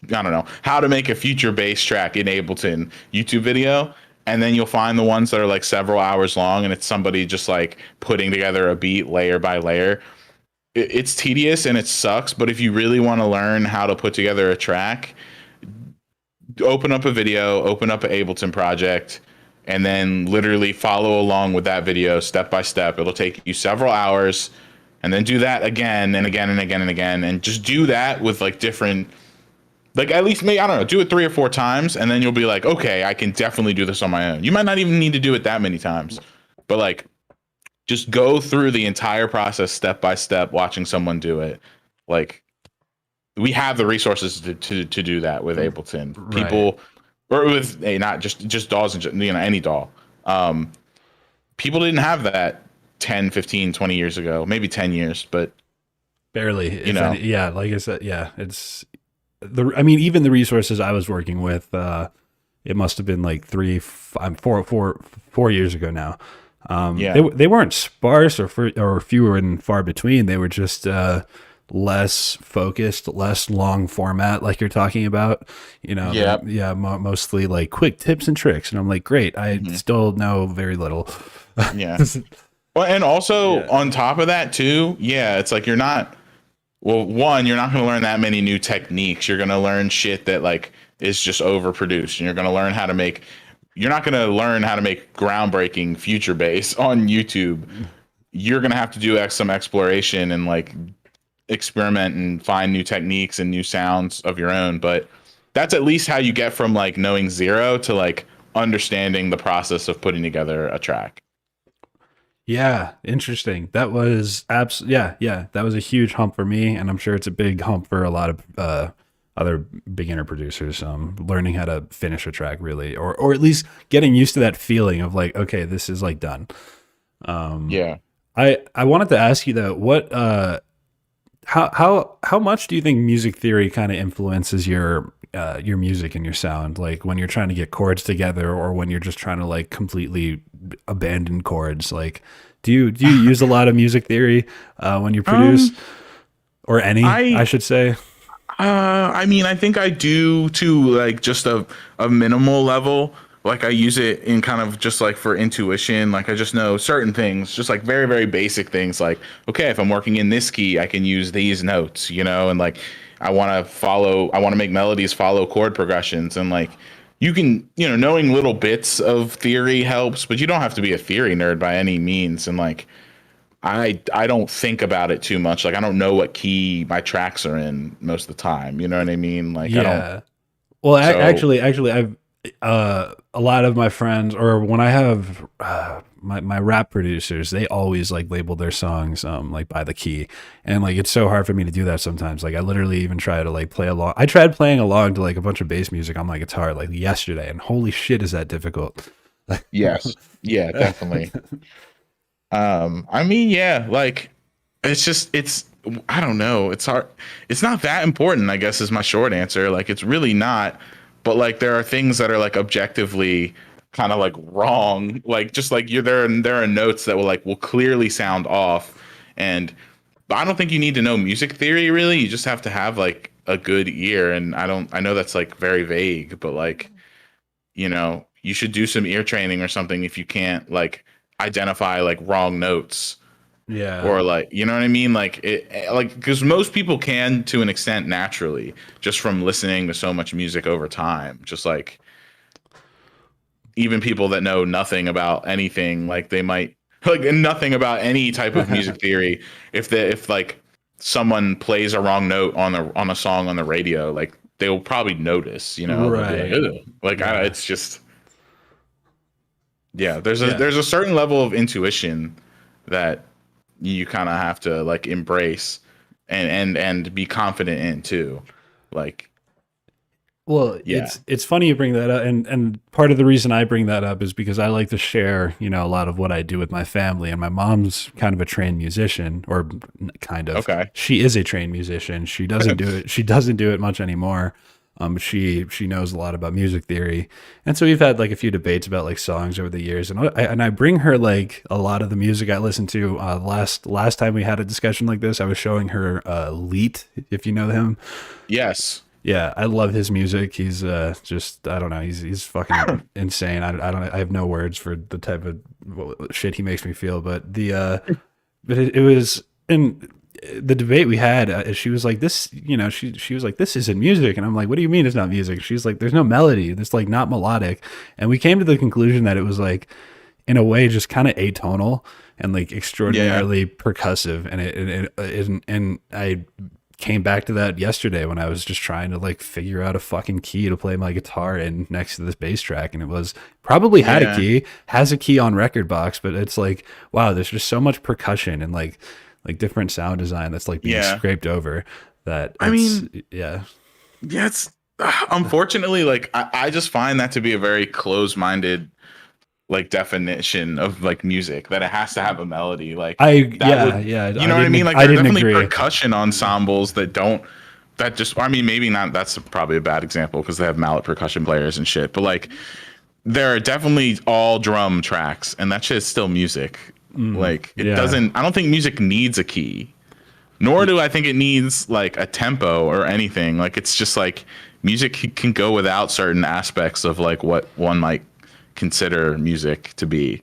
don't know, how to make a future bass track in Ableton YouTube video. And then you'll find the ones that are like several hours long and it's somebody just like putting together a beat layer by layer. It's tedious and it sucks, but if you really want to learn how to put together a track, open up a video, open up an Ableton project, and then literally follow along with that video step by step. It'll take you several hours, and then do that again and again and again and again, and just do that with like different, like at least maybe I don't know, do it 3 or 4 times, and then you'll be like, okay, I can definitely do this on my own. You might not even need to do it that many times, but like just go through the entire process step by step, watching someone do it. Like we have the resources to do that with Ableton. Right. People, or with not just DAWs and any DAW. Um, People didn't have that 10, 15, 20 years ago, maybe 10 years, but Barely, you if any. know, Yeah, like I said, yeah, it's I mean, even the resources I was working with, it must have been like I'm 4 years ago now. yeah, They weren't sparse or fewer and far between. They were just less focused, less long format, like you're talking about. yeah, Yeah, mostly like quick tips and tricks. And I'm like, great. I hmm still know very little. yeah. Well, and also Yeah. on top of that too, yeah, it's like you're not. Well, one, you're not going to learn that many new techniques. You're going to learn shit that like is just overproduced, and you're going to learn how to make. You're not going to learn how to make groundbreaking future bass on YouTube. You're going to have to do some exploration and like experiment and find new techniques and new sounds of your own. But that's at least how you get from like knowing zero to like understanding the process of putting together a track. Yeah, interesting. That was yeah. That was a huge hump for me, and I'm sure it's a big hump for a lot of other beginner producers. Learning how to finish a track really, or at least getting used to that feeling of like, okay, this is like done. Um, Yeah. I wanted to ask you though, what how much do you think music theory kind of influences your music and your sound, like when you're trying to get chords together or when you're just trying to like completely abandon chords, like do you use a lot of music theory when you produce, Um, or any I I should say? I mean, I think I do to like just a minimal level. Like I use it in kind of just like for intuition. Like I just know certain things, just like very, very basic things. Like, okay, if I'm working in this key, I can use these notes, and like I want to make melodies follow chord progressions. And like you can, knowing little bits of theory helps, but you don't have to be a theory nerd by any means. And like I don't think about it too much. Like I don't know what key my tracks are in most of the time. You know what I mean? Like I don't. Yeah. Well, So actually, I've a lot of my friends, or when I have my rap producers, they always like label their songs like by the key, and like it's so hard for me to do that sometimes. Like I literally even try to like play along. I tried playing along to like a bunch of bass music on my guitar like yesterday, and holy shit, is that difficult? yes, yeah, definitely. I mean, yeah, like it's just it's I don't know. It's hard. It's not that important, I guess, is my short answer. Like it's really not. But like there are things that are like objectively kind of like wrong. Like just like you're there are notes that will clearly sound off. And but I don't think you need to know music theory really. You just have to have like a good ear. And I know that's like very vague, but like, you should do some ear training or something if you can't like identify like wrong notes Yeah. or like you know what I mean like like because most people can to an extent naturally just from listening to so much music over time, just like even people that know nothing about anything, like they might like nothing about any type of music theory, if like someone plays a wrong note on a song on the radio, like they will probably notice, they'll be like, Right. ugh. Like Yeah. it's just yeah, there's a Yeah. there's a certain level of intuition that you kind of have to like embrace and be confident in too. Like, Well, yeah. it's funny you bring that up, and part of the reason I bring that up is because I like to share, a lot of what I do with my family, and my mom's kind of a trained musician, or kind of. Okay. She is a trained musician. She doesn't do it. She doesn't do it much anymore. But she knows a lot about music theory, and so we've had like a few debates about like songs over the years, and I bring her like a lot of the music I listen to. Last time we had a discussion like this, I was showing her Leet, if you know him. Yes. Yeah, I love his music. He's just I don't know. He's fucking insane. I have no words for the type of shit he makes me feel. But it was in the debate we had. She was like this. She was like, this isn't music, and I'm like, what do you mean it's not music? She's like, there's no melody. It's like not melodic. And we came to the conclusion that it was like, in a way, just kind of atonal and like Yeah. extraordinarily percussive. And and I came back to that yesterday when I was just trying to like figure out a fucking key to play my guitar in next to this bass track, and it was probably had a Yeah. key, has a key on record box, but it's like, wow, there's just so much percussion and like different sound design that's like being Yeah. scraped over that I it's mean, yeah. yeah, it's unfortunately like I just find that to be a very closed-minded like definition of like music, that it has to have a melody like that Yeah, would, yeah, you know what I mean? Like I there are didn't definitely agree. percussion ensembles that just, I mean, maybe not, that's probably a bad example because they have mallet percussion players and shit, but like there are definitely all drum tracks and that shit is still music. Like it Yeah. doesn't, I don't think music needs a key, nor do I think it needs like a tempo or anything. Like it's just like music can go without certain aspects of like what one might consider music to be.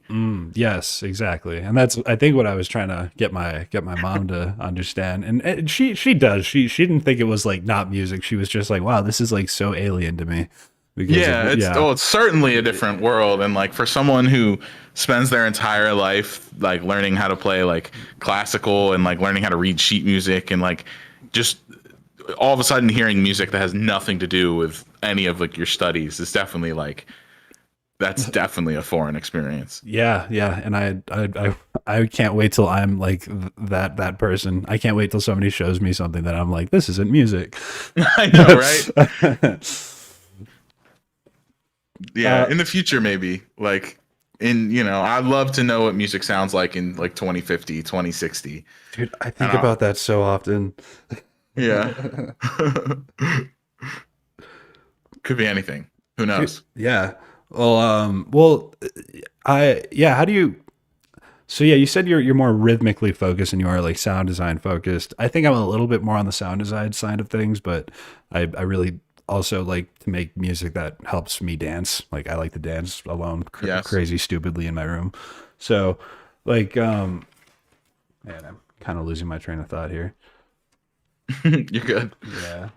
Yes, exactly. And that's I think what I was trying to get my mom to understand. And she does. She didn't think it was like not music. She was just like, wow, this is like so alien to me because Yeah, of, yeah. it's certainly a different world, and like for someone who spends their entire life like learning how to play like classical and like learning how to read sheet music and like just all of a sudden hearing music that has nothing to do with any of like your studies is definitely like that's definitely a foreign experience. Yeah, yeah, and I can't wait till I'm like that person. I can't wait till somebody shows me something that I'm like, this isn't music. I know, right? Yeah, uh, in the future maybe. Like in, I'd love to know what music sounds like in like 2050, 2060. dude, I And think about that so often. yeah. Could be anything. Who knows? Yeah. Well, I yeah. How do you? So yeah, you said you're more rhythmically focused and you are like sound design focused. I think I'm a little bit more on the sound design side of things, but I really also like to make music that helps me dance. Like I like to dance alone, Yes. crazy stupidly in my room. So like man, I'm kind of losing my train of thought here. You're good. Yeah.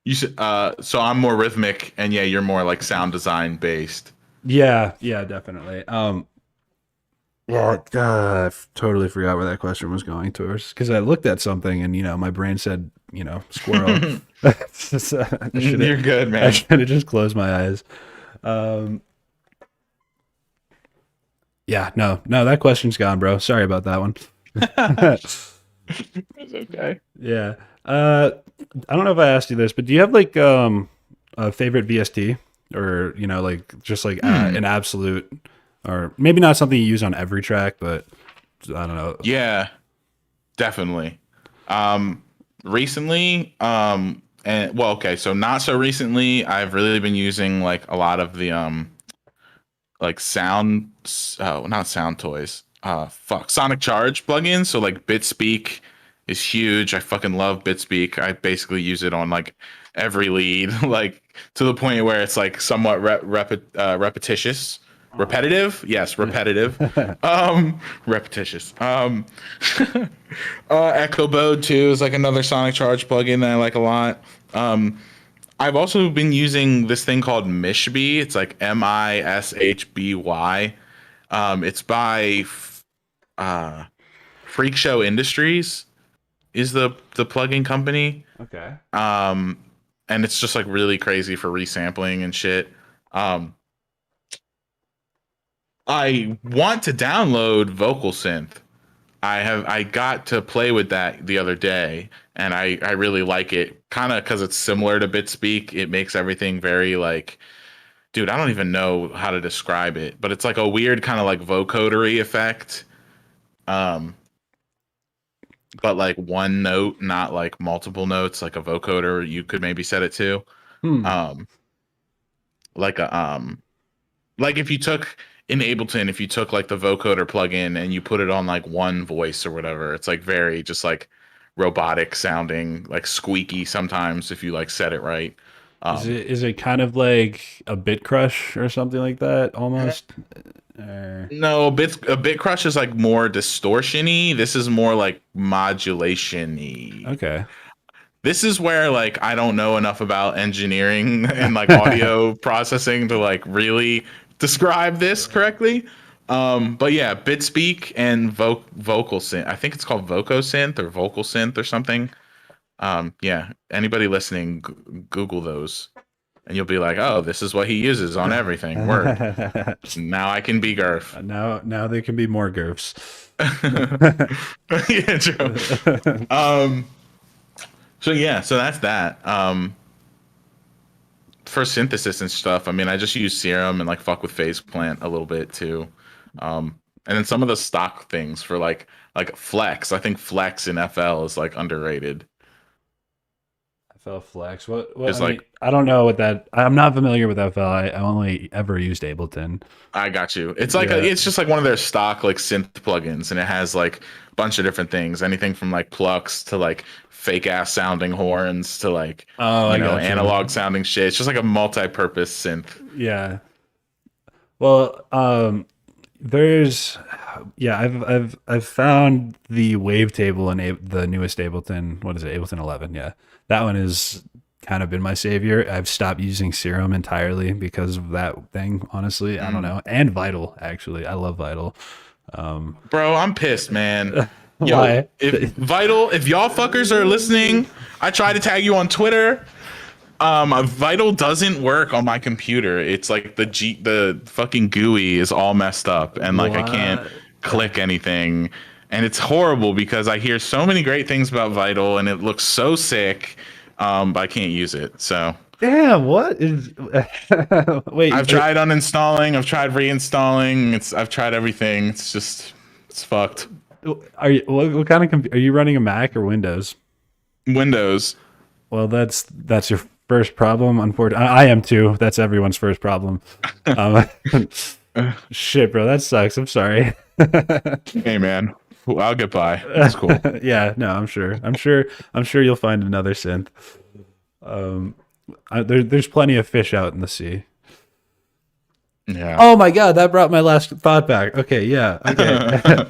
You should so I'm more rhythmic and yeah, you're more like sound design based. Yeah, yeah, definitely. Yeah, totally forgot where that question was going towards because I looked at something and my brain said squirrel. I should have You're good, I man. should have just closed my eyes. Um, yeah, no, that question's gone, bro. Sorry about that one. It's okay. Yeah. I don't know if I asked you this, but do you have like a favorite VST or like just like an absolute or maybe not something you use on every track, but I don't know. Yeah, definitely. Recently, and well, okay, so not so recently, I've really been using like a lot of the like not sound toys. Sonic Charge plugins. So like Bitspeak is huge. I fucking love Bitspeak. I basically use it on like every lead, like to the point where it's like somewhat repetitious. Repetitive? Yes, repetitive. Repetitious. Echo Bode too is like another Sonic Charge plugin that I like a lot. I've also been using this thing called Mishby. It's like Mishby. It's by uh, Freak Show Industries is the plugin company. Okay. And it's just like really crazy for resampling and shit. Um, I want to download Vocal Synth. I got to play with that the other day, and I really like it. Kind of because it's similar to Bitspeak. It makes everything very like, dude, I don't even know how to describe it, but it's like a weird kind of like vocodery effect. Um, but like one note, not like multiple notes, like a vocoder you could maybe set it to. Hmm. Um, like a like if you took in Ableton, if you took like the vocoder plugin and you put it on like one voice or whatever, it's like very just like robotic sounding, like squeaky sometimes if you like set it right. Um, Is it kind of like a bit crush or something like that almost? no, a bit crush is like more distortion-y. This is more like modulation-y. Okay. This is where like I don't know enough about engineering and like audio processing to like really describe this correctly. But yeah, Bitspeak and vocal synth. I think it's called voco synth or vocal synth or something. Yeah, anybody listening, Google those, and you'll be like, oh, this is what he uses on everything. Word. Now I can be GURF. Now there can be more GURFs. Yeah, true. So yeah, so that's that. For synthesis and stuff, I mean, I just use Serum and like fuck with Phase Plant a little bit too. And then some of the stock things for like Flex. I think Flex in FL is like underrated. FL Flex. What It's I mean, like I don't know what that. I'm not familiar with FL. I only ever used Ableton. I got you. It's like Yeah. it's just like one of their stock like synth plugins, and it has like a bunch of different things. Anything from like plucks to like fake ass sounding horns to like Oh, I got you. analog sounding shit. It's just like a multi-purpose synth. Yeah. Well, there's yeah, I've found the wavetable in the newest Ableton. What is it? Ableton 11. Yeah, that one has kind of been my savior. I've stopped using Serum entirely because of that thing. Honestly, I don't know. And Vital, actually, I love Vital. Bro, I'm pissed, man. Yo, Why? if y'all fuckers are listening, I tried to tag you on Twitter. Vital doesn't work on my computer. It's like the fucking GUI is all messed up, and like I can't What? click anything, and it's horrible because I hear so many great things about Vital, and it looks so sick, but I can't use it. So Damn, what is? Wait, I've tried uninstalling, I've tried reinstalling, I've tried everything. It's fucked. are you what kind of are you running a Mac or Windows? Windows. Well, that's your first problem. Unfortunately, I am too. That's everyone's first problem. Um, shit, bro, that sucks. I'm sorry. Hey man, I'll get by. That's cool. Yeah, no, I'm sure. I'm sure you'll find another synth. Um, there's plenty of fish out in the sea. Yeah. Oh my god, that brought my last thought back. Okay, yeah, okay.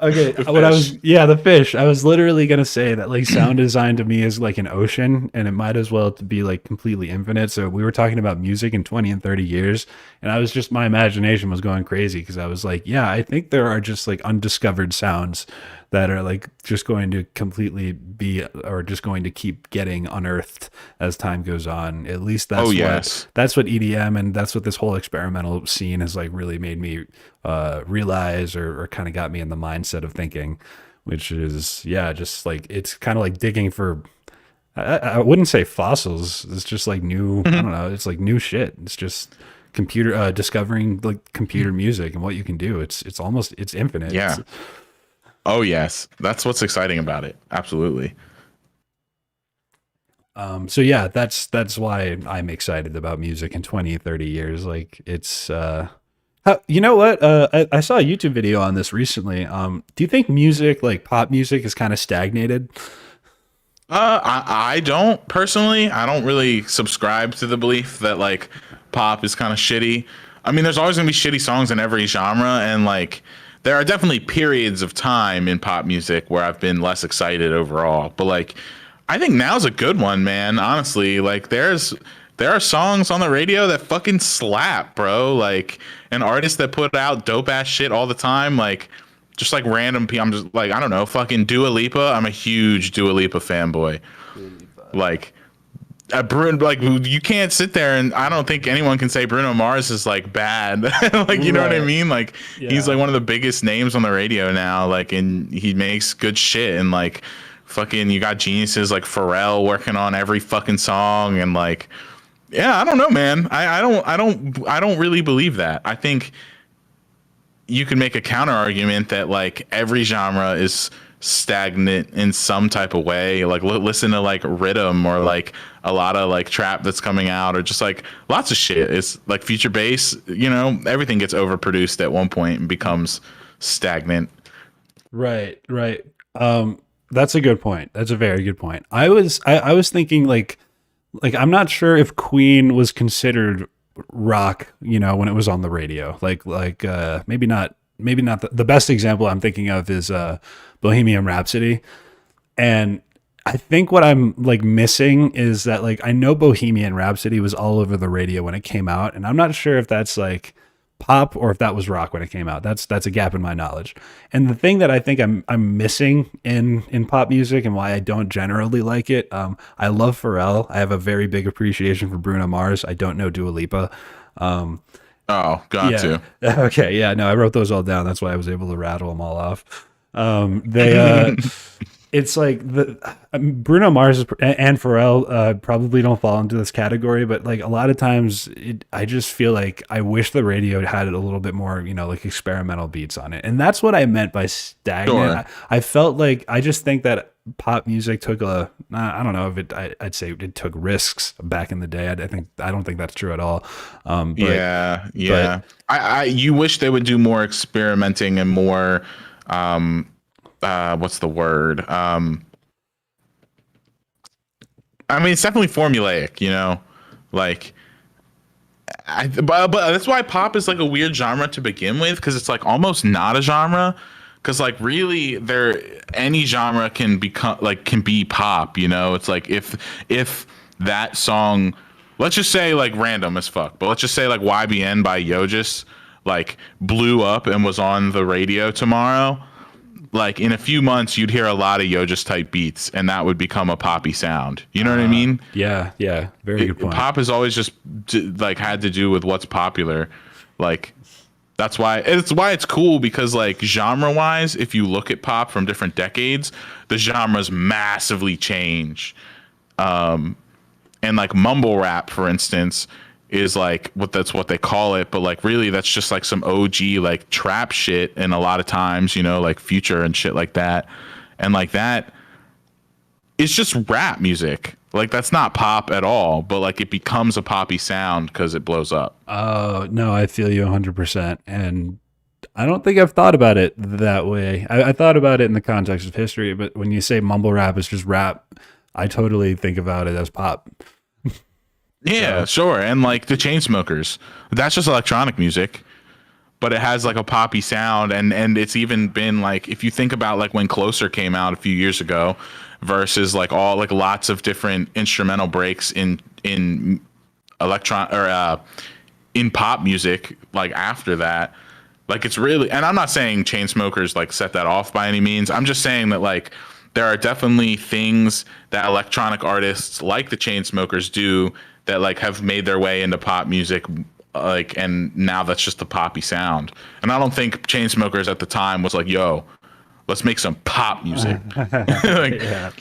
Okay, The what I fish. was, yeah, the fish. I was literally gonna say that like sound design to me is like an ocean, and it might as well to be like completely infinite. So we were talking about music in 20 and 30 years, and I was just my imagination was going crazy because I was like, yeah, I think there are just like undiscovered sounds that are like just going to completely be or just going to keep getting unearthed as time goes on. At least Oh yes. that's what EDM and that's what this whole experimental scene has like really made me realize or kind of got me in the mindset of thinking, which is yeah, just like it's kind of like digging for. I wouldn't say fossils. It's just like new. I don't know. It's like new shit. It's just computer discovering like computer music and what you can do. It's almost it's infinite. Yeah. Oh yes. That's what's exciting about it. Absolutely. So yeah, that's why I'm excited about music in 20, 30 years. Like it's you know what? I saw a YouTube video on this recently. Do you think music, like pop music, is kind of stagnated? I don't personally. I don't really subscribe to the belief that like pop is kind of shitty. I mean, there's always gonna be shitty songs in every genre, and like there are definitely periods of time in pop music where I've been less excited overall. But like, I think now's a good one, man. Honestly, like there are songs on the radio that fucking slap, bro. Like, an artist that put out dope ass shit all the time, like just like random people. I'm just like, I don't know, fucking Dua Lipa. I'm a huge Dua Lipa fanboy. Like, Bruno, like you can't sit there and I don't think anyone can say Bruno Mars is like bad. Like, you know what I Right. mean? Like, Yeah. he's like one of the biggest names on the radio now. Like, and he makes good shit. And like, fucking, you got geniuses like Pharrell working on every fucking song. And like, yeah, I don't know, man. I don't really believe that. I think you can make a counter argument that like every genre is stagnant in some type of way. Like listen to like rhythm or like a lot of like trap that's coming out or just like lots of shit. It's like future bass, you know, everything gets overproduced at one point and becomes stagnant. Right, right. That's a good point. That's a very good point. I was thinking like I'm not sure if Queen was considered rock, you know, when it was on the radio. Maybe not the best example I'm thinking of is Bohemian Rhapsody. And I think what I'm like missing is that like I know Bohemian Rhapsody was all over the radio when it came out, and I'm not sure if that's like pop or if that was rock when it came out. That's a gap in my knowledge. And the thing that I think I'm missing in pop music and why I don't generally like it, I love Pharrell. I have a very big appreciation for Bruno Mars. I don't know Dua Lipa. Um, Oh, got yeah. to. Okay. Yeah. No, I wrote those all down. That's why I was able to rattle them all off. They it's like the Bruno Mars and Pharrell probably don't fall into this category, but like a lot of times, I just feel like I wish the radio had a little bit more, you know, like experimental beats on it, and that's what I meant by stagnant. Sure. I felt like I just think that pop music took I don't know if I'd say it took risks back in the day. I don't think that's true at all. Yeah, yeah. You wish they would do more experimenting and more what's the word? I mean, it's definitely formulaic, you know, like, but that's why pop is like a weird genre to begin with, because it's like almost not a genre, because like really there any genre can become like can be pop, you know. It's like if that song, let's just say like random as fuck, but let's just say like YBN by Yogis like blew up and was on the radio tomorrow, like in a few months you'd hear a lot of Yogis type beats and that would become a poppy sound. You know what I mean? Yeah. Yeah. Very good point. Pop has always just like had to do with what's popular. Like that's why it's cool, because like genre wise, if you look at pop from different decades, the genres massively change. And like mumble rap, for instance, is like that's what they call it, but like really that's just like some OG like trap shit, and a lot of times, you know, like Future and shit like that. And like that it's just rap music. Like that's not pop at all, but like it becomes a poppy sound because it blows up. Oh, no, I feel you 100%. And I don't think I've thought about it that way. I thought about it in the context of history, but when you say mumble rap is just rap, I totally think about it as pop. Yeah, sure. And like the Chainsmokers, that's just electronic music. but it has like a poppy sound, and it's even been like, if you think about like when Closer came out a few years ago versus like all like lots of different instrumental breaks in electron or in pop music like after that, like it's really, and I'm not saying Chainsmokers like set that off by any means. I'm just saying that like there are definitely things that electronic artists like the Chainsmokers do that like have made their way into pop music, like, and now that's just the poppy sound. And I don't think Chainsmokers at the time was like, yo, let's make some pop music. Like, Yeah.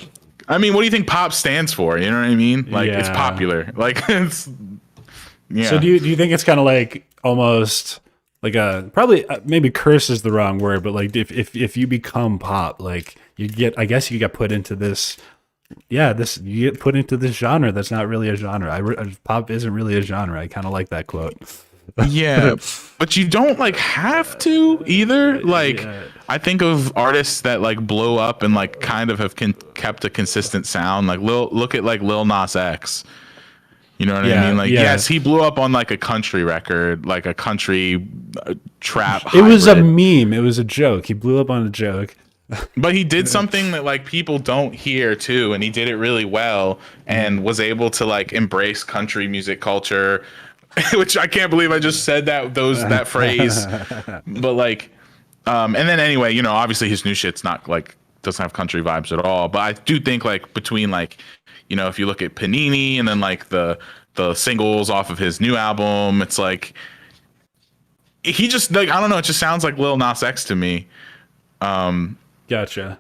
I mean, what do you think pop stands for? You know what I mean? Like, it's Yeah. popular. Like, it's, yeah. So do you think it's kind of like almost like a, probably maybe curse is the wrong word, but like if you become pop, like you get, I guess you get put into this, you get put into this genre that's not really a genre. Pop isn't really a genre. I kind of like that quote. Yeah, but you don't like have to either. Like, Yeah. I think of artists that like blow up and like kind of have kept a consistent sound. Like look at like Lil Nas X. You know what I mean? Like, yes, he blew up on like a country record, like a country trap. It was a hybrid. meme. It was a joke. He blew up on a joke. But he did something that like people don't hear too, and he did it really well and was able to like embrace country music culture, which I can't believe I just said that phrase. But like, and then anyway, you know, obviously his new shit's not like, doesn't have country vibes at all. But I do think like between like, you know, if you look at Panini and then like the singles off of his new album, it's like he just like, I don't know, it just sounds like Lil Nas X to me. Gotcha.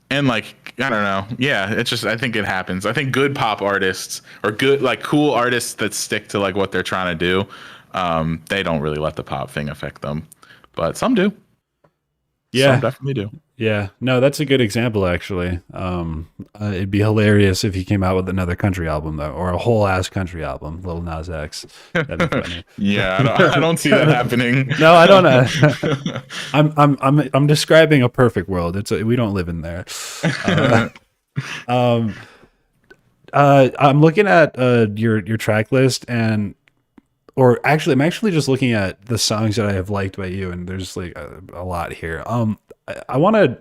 And like, I don't know. Yeah, it's just, I think it happens. I think good pop artists or good, like cool artists that stick to like what they're trying to do, they don't really let the pop thing affect them. But some do. Yeah. Some definitely do. Yeah, no, that's a good example actually. It'd be hilarious if he came out with another country album though, or a whole ass country album, Lil Nas X. That'd be funny. Yeah, I don't see that happening. No, I don't know. I'm describing a perfect world. We don't live in there. I'm looking at your track list I'm actually just looking at the songs that I have liked by you, and there's like a lot here. I want to,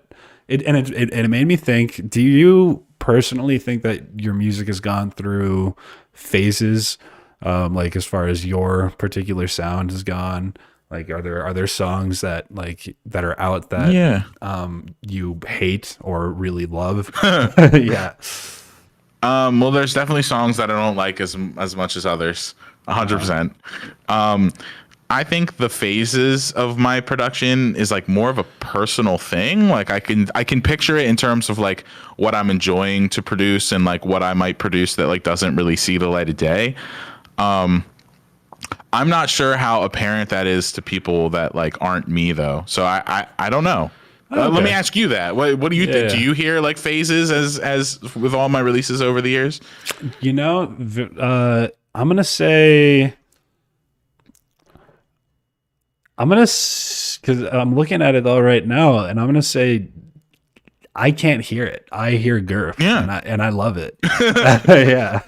it made me think, do you personally think that your music has gone through phases? Like as far as your particular sound has gone, like are there songs that are out that you hate or really love? Yeah. Well, there's definitely songs that I don't like as much as others. 100%. I think the phases of my production is like more of a personal thing. Like I can picture it in terms of like what I'm enjoying to produce and like what I might produce that like doesn't really see the light of day. I'm not sure how apparent that is to people that like aren't me though. So I don't know. Okay. Let me ask you that. What do you think? Do you hear like phases as with all my releases over the years? You know, I'm gonna say, because I'm looking at it all right now, and I'm gonna say I can't hear it. I hear GURF, and I love it. Yeah,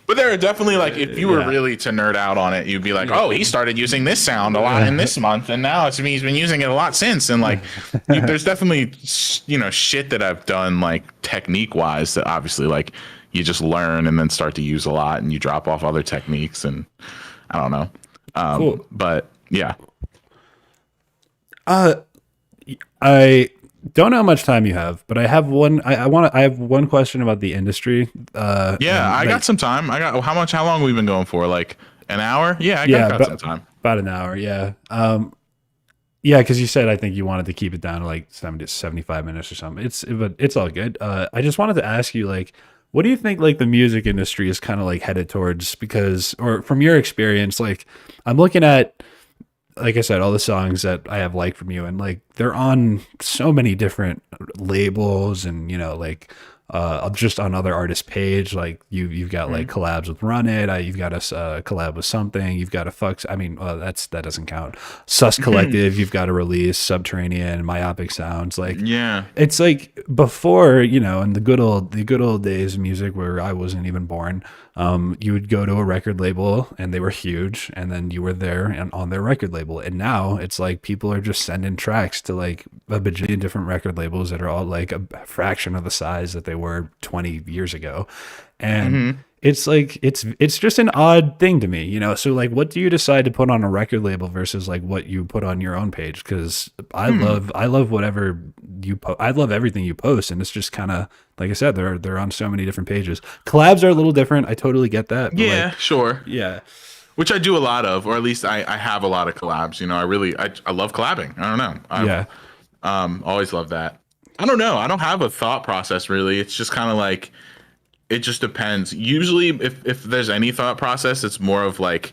but there are definitely like, if you were really to nerd out on it, you'd be like, oh, he started using this sound a lot in this month, and now he's been using it a lot since. And like, there's definitely shit that I've done like technique wise that obviously like you just learn and then start to use a lot, and you drop off other techniques, and I don't know. Cool. But yeah. I don't know how much time you have, but I have one. I have one question about the industry. I got some time. How long have we been going for? Like an hour? Yeah, I got some time. About an hour. Yeah. Yeah, because you said I think you wanted to keep it down to like 70 to 75 minutes or something. It's all good. I just wanted to ask you, like, what do you think like the music industry is kind of like headed towards? Because, or from your experience, like I'm looking at, like I said, all the songs that I have liked from you, and like they're on so many different labels, and like just on other artists' page, like you've got like Mhm. collabs with Run It, you've got a collab with something, you've got a Fucks. I mean, that doesn't count. Sus Collective, you've got a release, Subterranean, Myopic Sounds, like. Yeah. It's like before, in the good old days of music where I wasn't even born, you would go to a record label and they were huge, and then you were there and on their record label. And now it's like people are just sending tracks to like a bajillion different record labels that are all like a fraction of the size that they were 20 years ago. And Hmm. it's like it's just an odd thing to me, so like, what do you decide to put on a record label versus like what you put on your own page? Because I love whatever I love everything you post, and it's just kind of like I said, they're on so many different pages. Collabs are a little different. I totally get that, but like, Yeah, sure. yeah, Which I do a lot of, or at least I have a lot of collabs. I love collabing. I don't know. I've yeah, always loved that. I don't know. I don't have a thought process really. It's just kind of like it just depends. Usually, if there's any thought process, it's more of like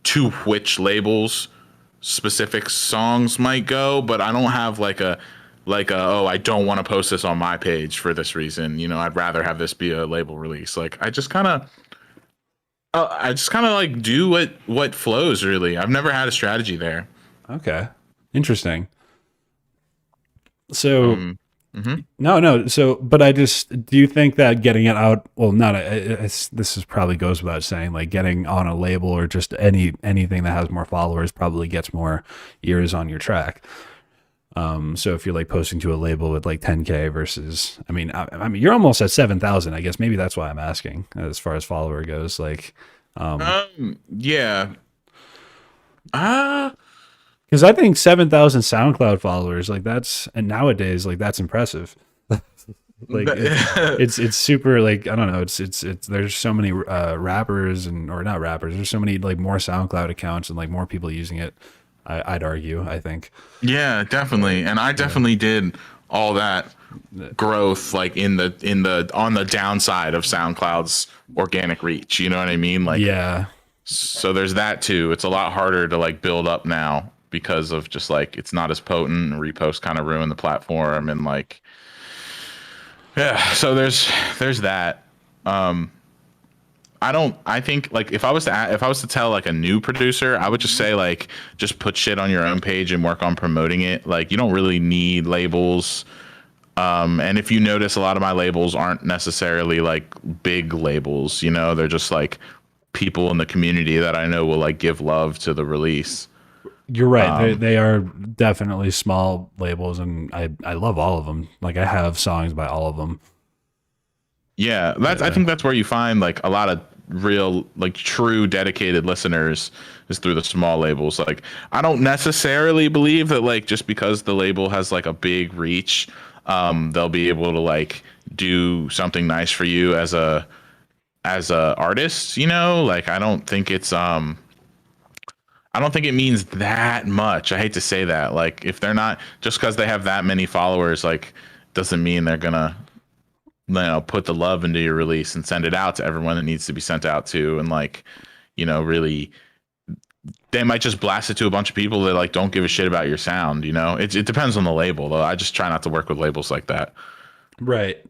to which labels specific songs might go. But I don't have like a oh, I don't want to post this on my page for this reason. I'd rather have this be a label release. Like I just kind of like do what flows really. I've never had a strategy there. okay, interesting. So Um, mhm. no. So, but do you think that getting it out? Well, not. This is probably goes without saying. Like getting on a label or just anything that has more followers probably gets more ears on your track. So if you're like posting to a label with like 10K versus, I mean, you're almost at 7,000. I guess maybe that's why I'm asking as far as follower goes. Like, Yeah. Ah. because I think 7,000 SoundCloud followers, like and nowadays, like that's impressive. Like it's super, like I don't know, it's there's so many rappers or not rappers, there's so many like more SoundCloud accounts and like more people using it. I'd argue, I think. Yeah, definitely. And I definitely did all that growth like in the on the downside of SoundCloud's organic reach. You know what I mean? Like Yeah. so there's that too. It's a lot harder to like build up now because of just like it's not as potent and reposts kind of ruin the platform and like yeah, so there's that. I think like if I was to tell like a new producer, I would just say like just put shit on your own page and work on promoting it. Like you don't really need labels. And if you notice, a lot of my labels aren't necessarily like big labels, they're just like people in the community that I know will like give love to the release. You're right. They are definitely small labels, and I love all of them. Like I have songs by all of them. Yeah, I think that's where you find like a lot of real like true dedicated listeners is through the small labels. Like I don't necessarily believe that like just because the label has like a big reach, they'll be able to like do something nice for you as a artist, like I don't think it means that much. I hate to say that. Like if they're not just because they have that many followers, like doesn't mean they're gonna put the love into your release and send it out to everyone that needs to be sent out to, and like really they might just blast it to a bunch of people that like don't give a shit about your sound. It depends on the label though. I just try not to work with labels like that. Right.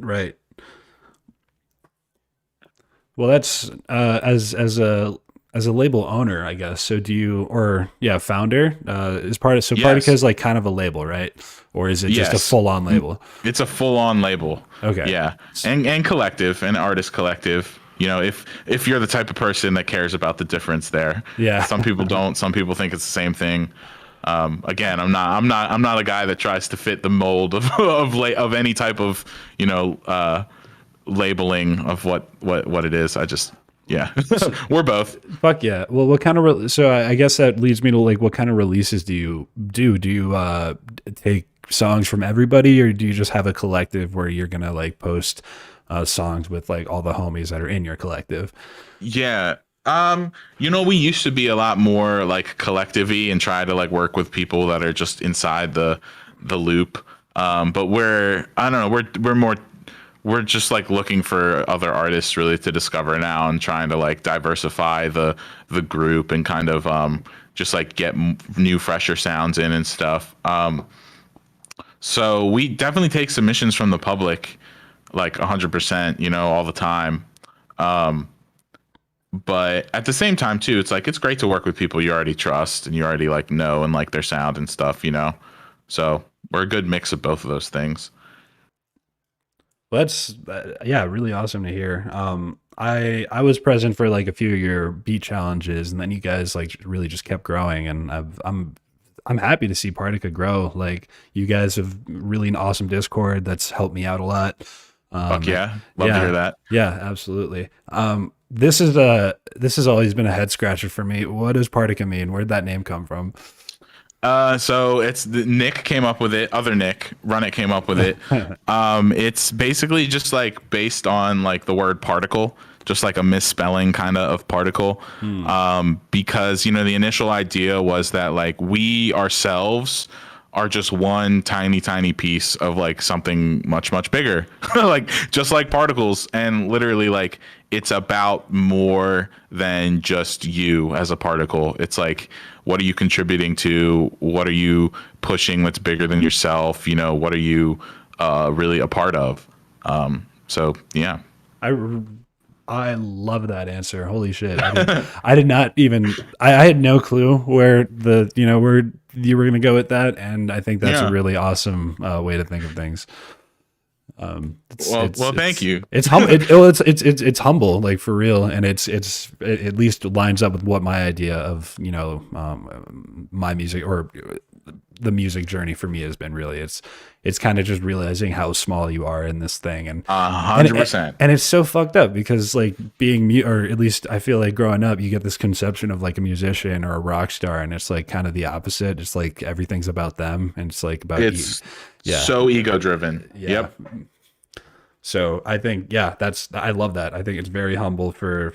Well, that's as a label owner, I guess. So do you, or yeah, founder, is part of, so Yes. Partica is like kind of a label, right? Or is it just a Yes. full on label? It's a full-on label. Okay. Yeah, and collective, and artist collective. If you're the type of person that cares about the difference there. Yeah. Some people don't. Some people think it's the same thing. Again, I'm not a guy that tries to fit the mold of any type of labeling of what it is. I just yeah, we're both. Fuck yeah. Well, what kind of, so I guess that leads me to like, what kind of releases do you do? Do you take songs from everybody, or do you just have a collective where you're going to like post songs with like all the homies that are in your collective? Yeah. We used to be a lot more like collective-y and try to like work with people that are just inside the loop. But I don't know, we're just like looking for other artists really to discover now and trying to like diversify the group and kind of just like get new fresher sounds in and stuff. So we definitely take submissions from the public, like 100%, you know, all the time. Um, but at the same time too, it's like it's great to work with people you already trust and you already like know and like their sound and stuff, you know. So we're a good mix of both of those things. Well, that's yeah, really awesome to hear. I was present for like a few of your beat challenges, and then you guys like really just kept growing, and I'm happy to see Partica grow. Like you guys have really an awesome Discord that's helped me out a lot. Fuck yeah, love to Yeah, hear that. yeah, absolutely. This has always been a head scratcher for me. What does Partica mean? Where'd that name come from? So it's Nick came up with it. Other Nick, Run It came up with it. It's basically just like based on like the word particle, just like a misspelling kind of particle. Because you know the initial idea was that like we ourselves are just one tiny piece of like something much bigger, like just like particles, and literally like it's about more than just you as a particle. It's like, what are you contributing to? What are you pushing that's bigger than yourself? You know, what are you really a part of? So yeah. I I love that answer. Holy shit! I did not even. I had no clue where where you were going to go with that, and I think that's Yeah. a really awesome way to think of things. Well, thank you. It's humble. It's humble, like for real, and it at least lines up with what my idea of my music or the music journey for me has been. Really, it's kind of just realizing how small you are in this thing, and 100%. and it's so fucked up because like being or at least I feel like growing up, you get this conception of like a musician or a rock star, and it's like kind of the opposite. It's like everything's about them, and it's like about It's yeah. so ego driven. Yeah. Yep. So I think, yeah, I love that. I think it's very humble for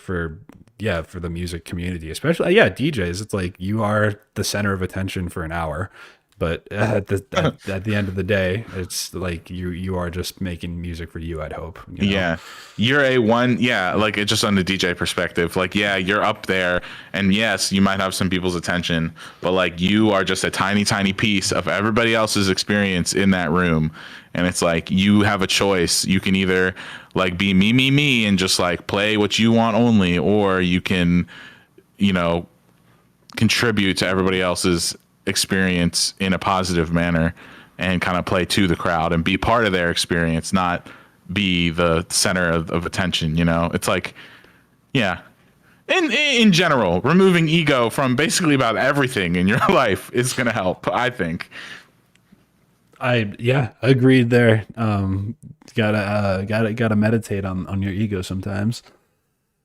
the music community, especially, DJs. It's like you are the center of attention for an hour, but at the end of the day, it's like you are just making music for you, I'd hope. You know? Yeah. Like it's just on the DJ perspective. Like, yeah, you're up there and yes, you might have some people's attention, but like you are just a tiny piece of everybody else's experience in that room. And it's like you have a choice. You can either like be me and just like play what you want only, or you can, contribute to everybody else's experience in a positive manner and kind of play to the crowd and be part of their experience, not be the center of attention. It's like, yeah. In general, removing ego from basically about everything in your life is going to help, I think. Agreed there. Gotta meditate on your ego sometimes.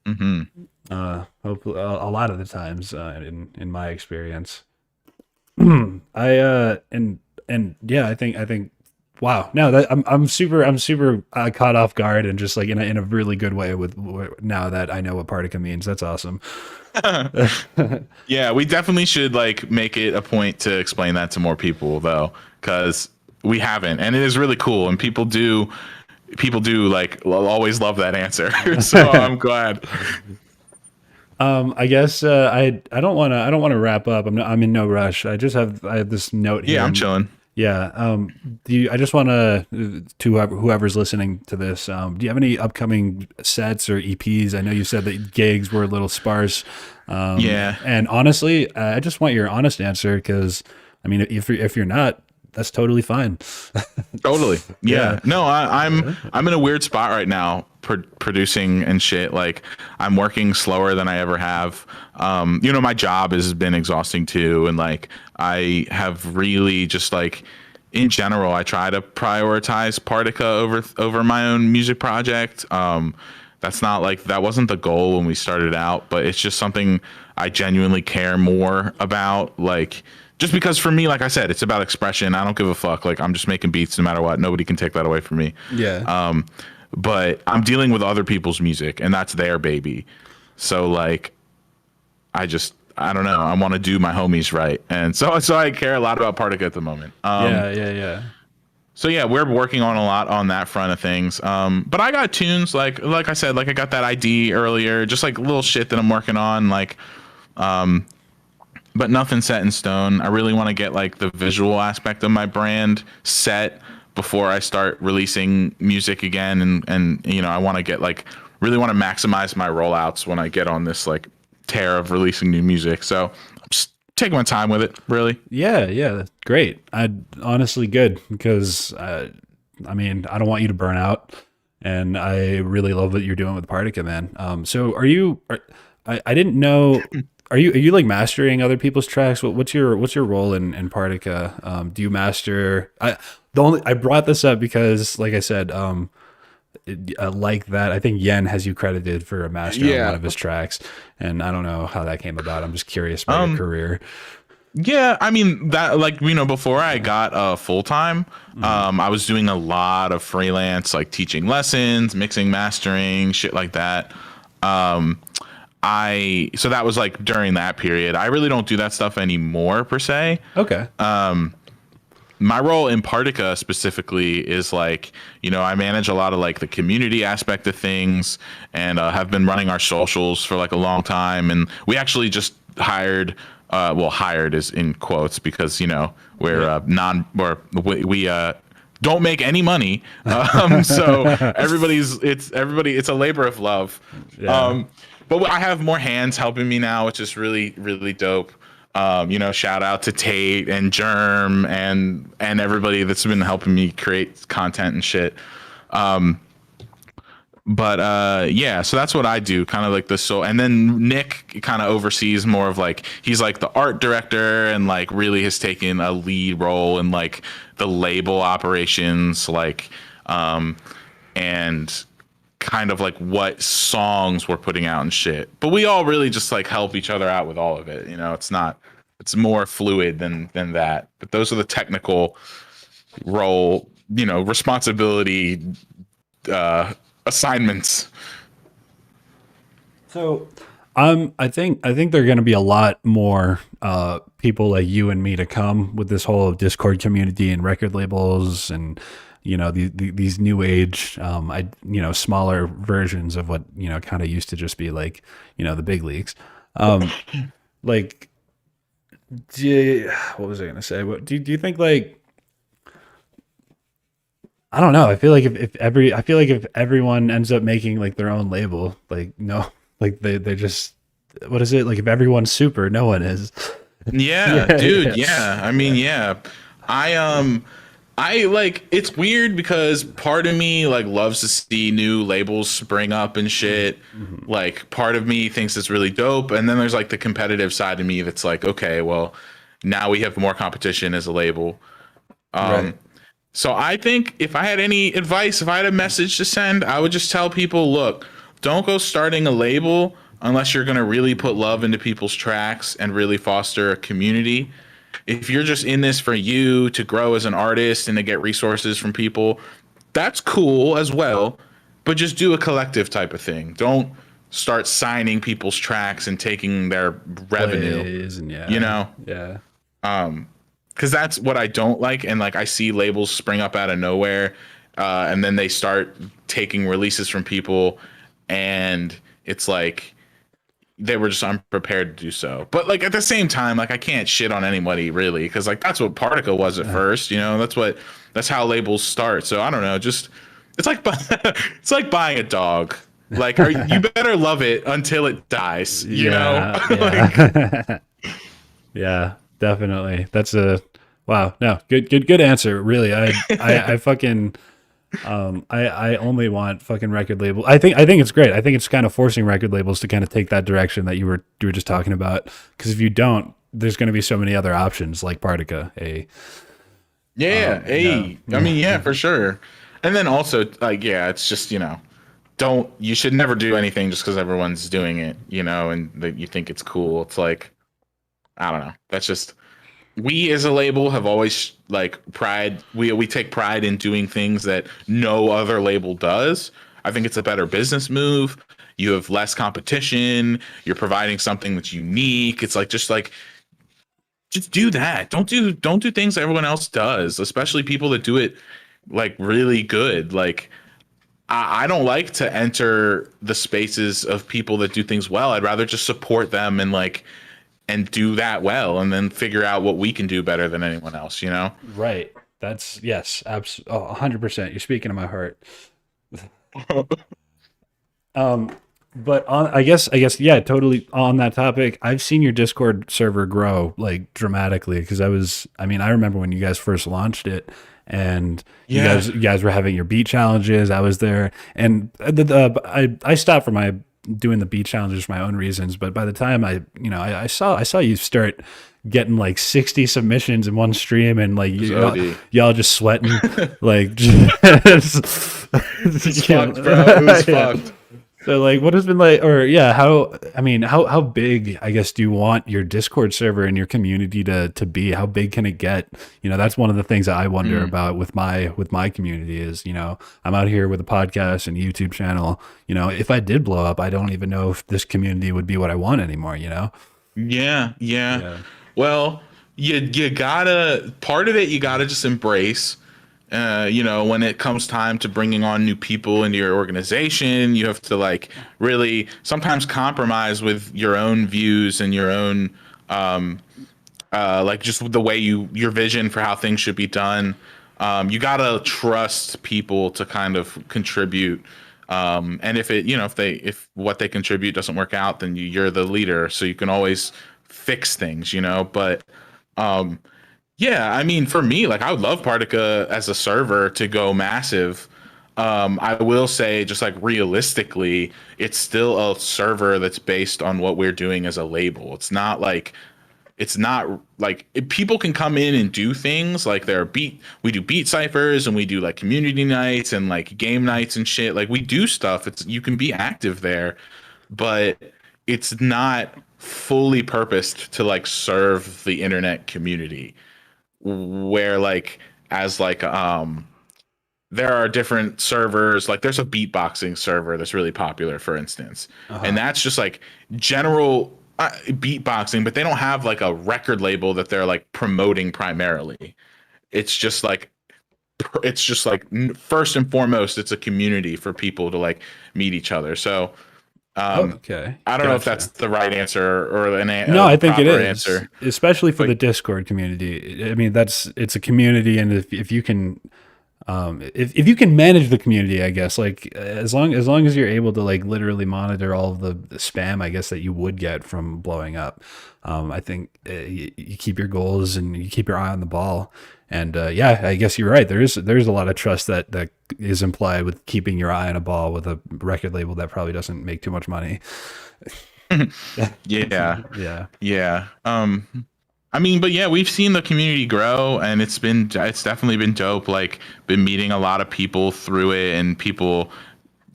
Hopefully a lot of the times, in my experience. I think wow. No, that I'm super caught off guard and just like in a really good way with now that I know what Partica means. That's awesome. Yeah, we definitely should like make it a point to explain that to more people though, because we haven't, and it is really cool, and people do like always love that answer. So I'm glad. I guess I don't want to wrap up. I'm in no rush. I have this note here. Yeah, I'm chilling. Yeah. I just want to whoever's listening to this, do you have any upcoming sets or EPs? I know you said that gigs were a little sparse. Yeah. And honestly, I just want your honest answer because, I mean, if you're not, that's totally fine. Totally. Yeah. Yeah. No, I'm in a weird spot right now, producing and shit. Like I'm working slower than I ever have. My job has been exhausting too, and like I have really just like in general, I try to prioritize Partica over my own music project. That's not like that wasn't the goal when we started out, but it's just something I genuinely care more about. Like. Just because for me, like I said, it's about expression. I don't give a fuck. Like I'm just making beats no matter what. Nobody can take that away from me. Yeah. But I'm dealing with other people's music and that's their baby. So like, I don't know. I want to do my homies right. And so I care a lot about Partica at the moment. Yeah. So yeah, we're working on a lot on that front of things. But I got tunes like I said, like I got that ID earlier, just like little shit that I'm working on. Like, but nothing set in stone. I really want to get like the visual aspect of my brand set before I start releasing music again, and you know, I want to get like really want to maximize my rollouts when I get on this like tear of releasing new music. So I'm just taking my time with it, really. Yeah, yeah, that's great. I honestly good because I mean, I don't want you to burn out, and I really love what you're doing with Partica, man. So are you? I didn't know. Are you like mastering other people's tracks? What's your role in Partica? Do you master? I brought this up because, like I said, like that, I think Yen has you credited for a master on one Yeah. of his tracks, and I don't know how that came about. I'm just curious about your career. Yeah, I mean that like you know before I got full time, Mhm. I was doing a lot of freelance like teaching lessons, mixing, mastering, shit like that. Um, I so that was like during that period. I really don't do that stuff anymore per se. Okay. My role in Partica specifically is like, you know, I manage a lot of like the community aspect of things and have been running our socials for like a long time. And we actually just hired, well, hired is in quotes because, you know, we're we don't make any money. So it's a labor of love. Yeah. But I have more hands helping me now, which is really, really dope. You know, shout out to Tate and Germ and everybody that's been helping me create content and shit. But yeah, so that's what I do, kind of like the so. And then Nick kind of oversees more of like he's like the art director and like really has taken a lead role in like the label operations, like and kind of like what songs we're putting out and shit. But we all really just like help each other out with all of it. You know, it's more fluid than that. But those are the technical role, you know, responsibility assignments. So, I think there are going to be a lot more people like you and me to come with this whole Discord community and record labels and these new age smaller versions of what kind of used to just be like the big leagues. Um, like, what was I going to say? What do you think like? I don't know. I feel like if everyone ends up making like their own label, like no, like they just what is it? Like if everyone's super, no one is. Yeah, Yeah, dude. yeah, Yeah. I mean, yeah. I like it's weird because part of me like loves to see new labels spring up and shit. Mhm. Like part of me thinks it's really dope, and then there's like the competitive side of me that's like, okay, well, now we have more competition as a label. Right. Um, so I think if I had any advice, if I had a message to send, I would just tell people, look, don't go starting a label unless you're going to really put love into people's tracks and really foster a community. If you're just in this for you to grow as an artist and to get resources from people, that's cool as well, but just do a collective type of thing. Don't start signing people's tracks and taking their revenue, Plays and you yeah, know? yeah. Because that's what I don't like. And like I see labels spring up out of nowhere, and then they start taking releases from people, and it's like they were just unprepared to do so. But like at the same time, like I can't shit on anybody really, because like that's what Particle was at first. You know, that's how labels start. So I don't know, just it's like it's like buying a dog. Like you better love it until it dies. You know, Yeah, like. yeah. Yeah, definitely. That's a wow. No, good answer. Really, I fucking I only want fucking record label. I think it's great. I think it's kind of forcing record labels to kind of take that direction that you were just talking about. Because if you don't, there's going to be so many other options like Partica. Yeah, Yeah, hey, I mean, yeah, for sure. And then also, like, yeah, it's just, you know, you should never do anything just because everyone's doing it, you know, and that you think it's cool. It's like, I don't know. That's just, we as a label have always like we take pride in doing things that no other label does. I think it's a better business move. You have less competition. You're providing something that's unique. It's like, just do that. Don't do things everyone else does, especially people that do it like really good. Like I don't like to enter the spaces of people that do things well. I'd rather just support them and like and do that well, and then figure out what we can do better than anyone else, you know? Right. That's yes, absolutely, 100%. You're speaking to my heart. Um, but I guess, yeah, totally on that topic. I've seen your Discord server grow like dramatically because I remember when you guys first launched it, and Yeah. you guys were having your beat challenges. I was there, and I stopped for my doing the beat challenges for my own reasons. But by the time I saw you start getting like 60 submissions in one stream, and like It was OD. y'all just sweating like just, It's fucked, bro. It was yeah. fucked. So like what has been like, or yeah, how big, I guess, do you want your Discord server and your community to be? How big can it get? That's one of the things that I wonder about with my community is, I'm out here with a podcast and YouTube channel. If I did blow up, I don't even know if this community would be what I want anymore, Yeah, yeah. Yeah. Well, you gotta, part of it you gotta just embrace. When it comes time to bringing on new people into your organization, you have to like really sometimes compromise with your own views and your own like just the way your vision for how things should be done. You gotta trust people to kind of contribute. And if what they contribute doesn't work out, then you're the leader, so you can always fix things, But yeah, I mean, for me, like I would love Particle as a server to go massive. I will say, just like realistically, it's still a server that's based on what we're doing as a label. People can come in and do things like we do beat ciphers and we do like community nights and like game nights and shit. Like we do stuff. You can be active there, but it's not fully purposed to like serve the internet community where like as like there are different servers, like there's a beatboxing server that's really popular, for instance. And that's just like general beatboxing, but they don't have like a record label that they're like promoting primarily. It's just like first and foremost it's a community for people to like meet each other. So Okay. I don't know if that's the right answer or No, I think it proper is, answer. especially for But the Discord community. I mean, it's a community, and if you can, if you can manage the community, I guess, like as long as you're able to like literally monitor all of the spam, I guess, that you would get from blowing up, I think you keep your goals and you keep your eye on the ball. And yeah, I guess you're right. There's a lot of trust that is implied with keeping your eye on a ball with a record label that probably doesn't make too much money. yeah. Yeah. Yeah. I mean, but yeah, we've seen the community grow, and it's definitely been dope. Like, been meeting a lot of people through it, and people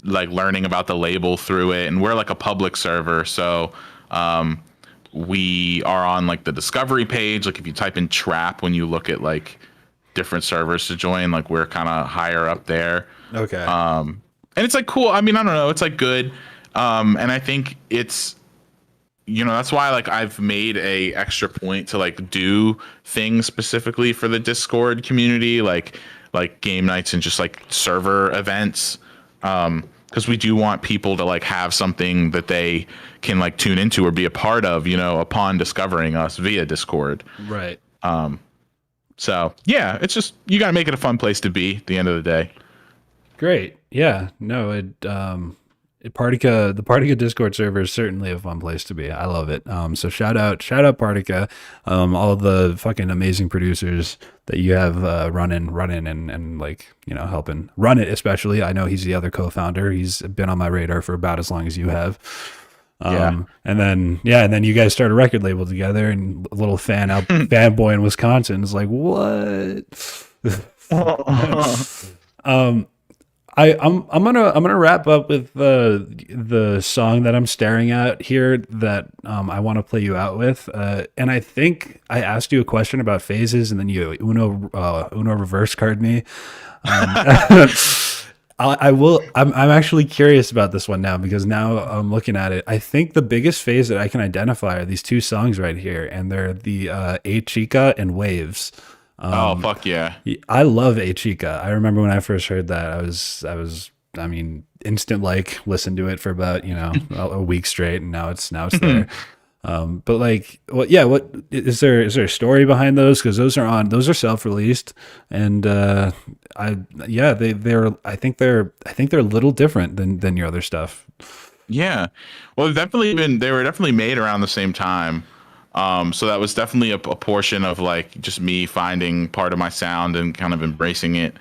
like learning about the label through it. And we're like a public server, so we are on like the discovery page. Like, if you type in trap when you look at like different servers to join, like we're kind of higher up there. Okay. And it's like cool. I mean, I don't know. It's like good. And I think it's, that's why like I've made a extra point to like do things specifically for the Discord community, like game nights and just like server events. Because we do want people to like have something that they can like tune into or be a part of, upon discovering us via Discord. Right. So yeah, it's just, you got to make it a fun place to be at the end of the day. Great. Yeah. No, the Particle Discord server is certainly a fun place to be. I love it. So shout out Particle, all the fucking amazing producers that you have running and like, helping run it, especially. I know he's the other co-founder. He's been on my radar for about as long as you have. Yeah. And then you guys start a record label together, and a little fanboy in Wisconsin is like, what? I'm gonna wrap up with the song that I'm staring at here that I want to play you out with, and I think I asked you a question about phases, and then you Uno reverse card me. I'm actually curious about this one now, because now I'm looking at it. I think the biggest phase that I can identify are these two songs right here, and they're the A Chica and Waves. Oh fuck yeah! I love A Chica. I remember when I first heard that, I mean, instant like listened to it for about a week straight, and now it's there. But like, what? Yeah, what is there? Is there a story behind those? Because those are self-released, and I yeah they're I think they're a little different than your other stuff. Yeah. Well, they were definitely made around the same time. So that was definitely a portion of like just me finding part of my sound and kind of embracing it.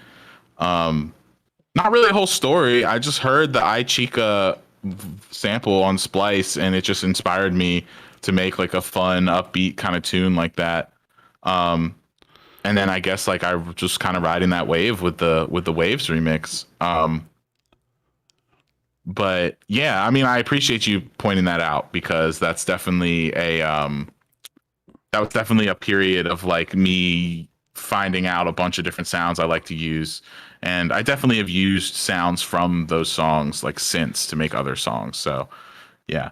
Not really a whole story. I just heard the iChica sample on Splice and it just inspired me to make like a fun, upbeat kind of tune like that. Um, and then I guess like I was just kind of riding that wave with the Waves remix. But yeah, I mean, I appreciate you pointing that out because that was definitely a period of like me finding out a bunch of different sounds I like to use. And I definitely have used sounds from those songs like since to make other songs. So yeah.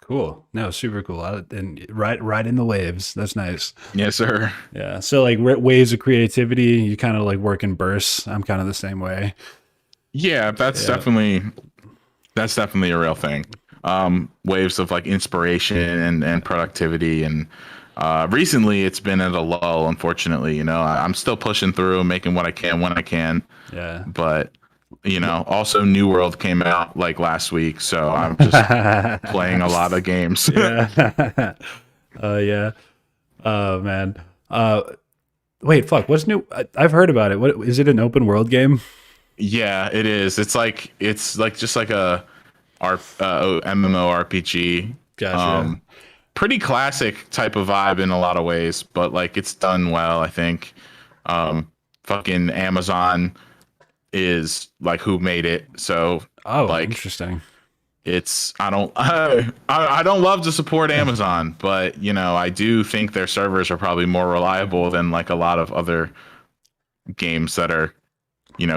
Cool. No, super cool. And right in the waves. That's nice. Yes, sir. Yeah. So like waves of creativity, you kind of like work in bursts. I'm kind of the same way. Yeah, Yeah. that's definitely a real thing. Waves of like inspiration and productivity and recently it's been at a lull, unfortunately. I'm still pushing through, making what I can when I can. Yeah. But also New World came out like last week, so I'm just playing a lot of games. Yeah. Yeah. Oh man. Wait, fuck. What's new? I've heard about it. What is it? An open world game? Yeah, it is. It's like just like a MMORPG. Gotcha. Um, Pretty classic type of vibe in a lot of ways, but like it's done well, I think. Fucking Amazon is like who made it, so Oh, like interesting. it's I don't love to support Amazon, but I do think their servers are probably more reliable than like a lot of other games that are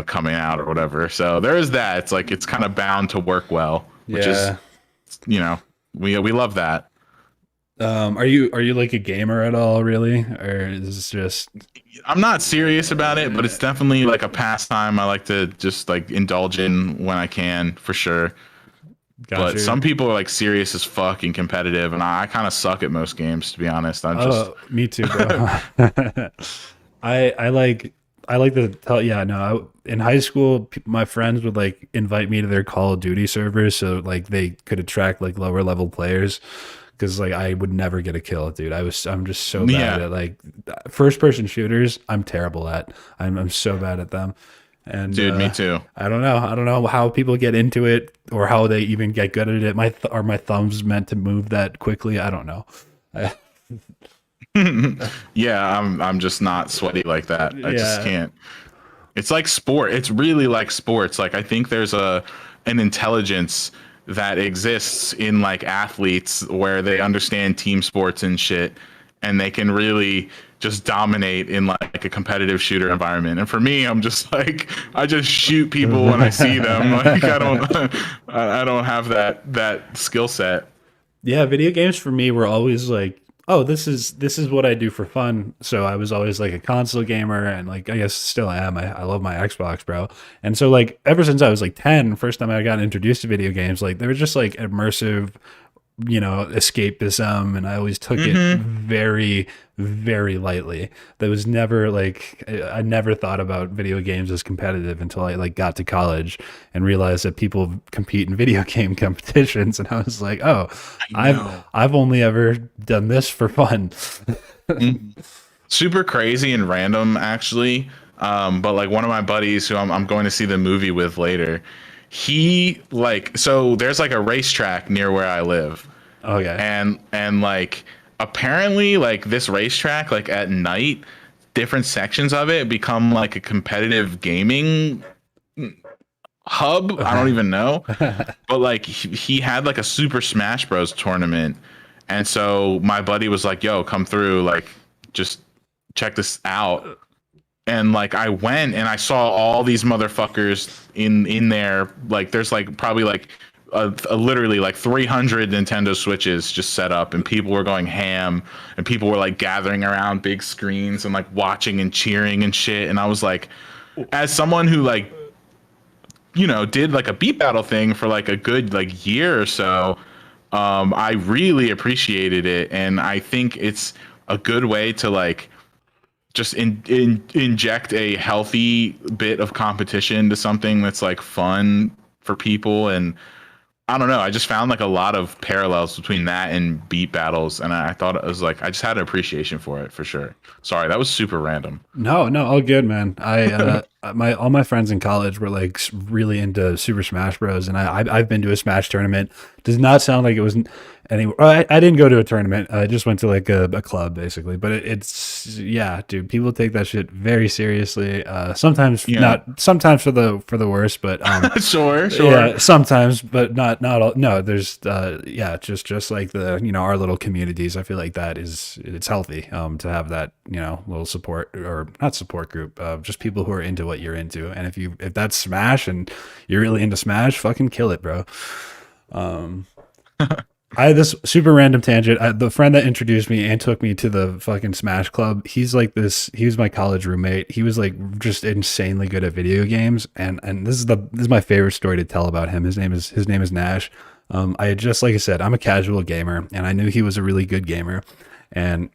coming out or whatever. So there is that. It's like it's kind of bound to work well, which is Yeah. you know we love that. Are you like a gamer at all, really, or is this just I'm not serious about it, but it's definitely like a pastime I like to just like indulge in when I can, for sure. got But you? some people are like serious as fuck and competitive, and I kind of suck at most games, to be honest. I'm just Oh, me too, bro. I like to tell. Yeah, no. In high school, my friends would like invite me to their Call of Duty servers, so like they could attract like lower level players. Because like I would never get a kill, dude. I'm just so bad yeah, at like first person shooters. I'm terrible at. I'm so bad at them, and dude, me too. I don't know. I don't know how people get into it or how they even get good at it. Are my thumbs meant to move that quickly? I don't know. Yeah, I'm just not sweaty like that. I just Yeah. can't. It's like sport. It's really like sports. Like I think there's an intelligence that exists in like athletes where they understand team sports and shit and they can really just dominate in like a competitive shooter environment. And for me, I'm just like I just shoot people when I see them. Like I don't I don't have that skill set. Yeah, video games for me were always like, oh, this is what I do for fun. So I was always like a console gamer, and like I guess still am. I love my Xbox, bro. And so like ever since I was like 10, first time I got introduced to video games, like they were just like immersive, escapism, and I always took it Hmm. very, very lightly. That was never like I never thought about video games as competitive until I like got to college and realized that people compete in video game competitions, and I was like, oh, I I've know. I've only ever done this for fun. Mhm. Super crazy and random actually. But like one of my buddies who I'm going to see the movie with later, he like so there's like a racetrack near where I live, Okay. and like apparently like this racetrack like at night, different sections of it become like a competitive gaming hub. I don't even know, but like he had like a Super Smash Bros tournament, and so my buddy was like, "Yo, come through, like just check this out." And like I went and I saw all these motherfuckers in there. Like there's like probably like a literally like 300 Nintendo Switches just set up, and people were going ham, and people were like gathering around big screens and like watching and cheering and shit. And I was like, as someone who like did like a beat battle thing for like a good like year or so, I really appreciated it, and I think it's a good way to like just inject a healthy bit of competition to something that's like fun for people. And I don't know, I just found like a lot of parallels between that and beat battles, and I thought it was like I just had an appreciation for it for sure. Sorry, that was super random. No, no, all good, man. My all my friends in college were like really into Super Smash Bros. And I've been to a Smash tournament. Does not sound like it was anywhere. I didn't go to a tournament. I just went to like a club basically. But it's yeah, dude. People take that shit very seriously. Sometimes not. Sometimes for the worst, but Sure. yeah, sometimes, but not all. No, there's yeah, just like the our little communities. I feel like that it's healthy to have that little support or not support group of just people who are into what you're into. And if that's Smash and you're really into Smash, fucking kill it, bro. I had this super random tangent. The friend that introduced me and took me to the fucking Smash Club, he's like this. He was my college roommate. He was like just insanely good at video games, and this is my favorite story to tell about him. His name is Nash. I had just like I said, I'm a casual gamer, and I knew he was a really good gamer, and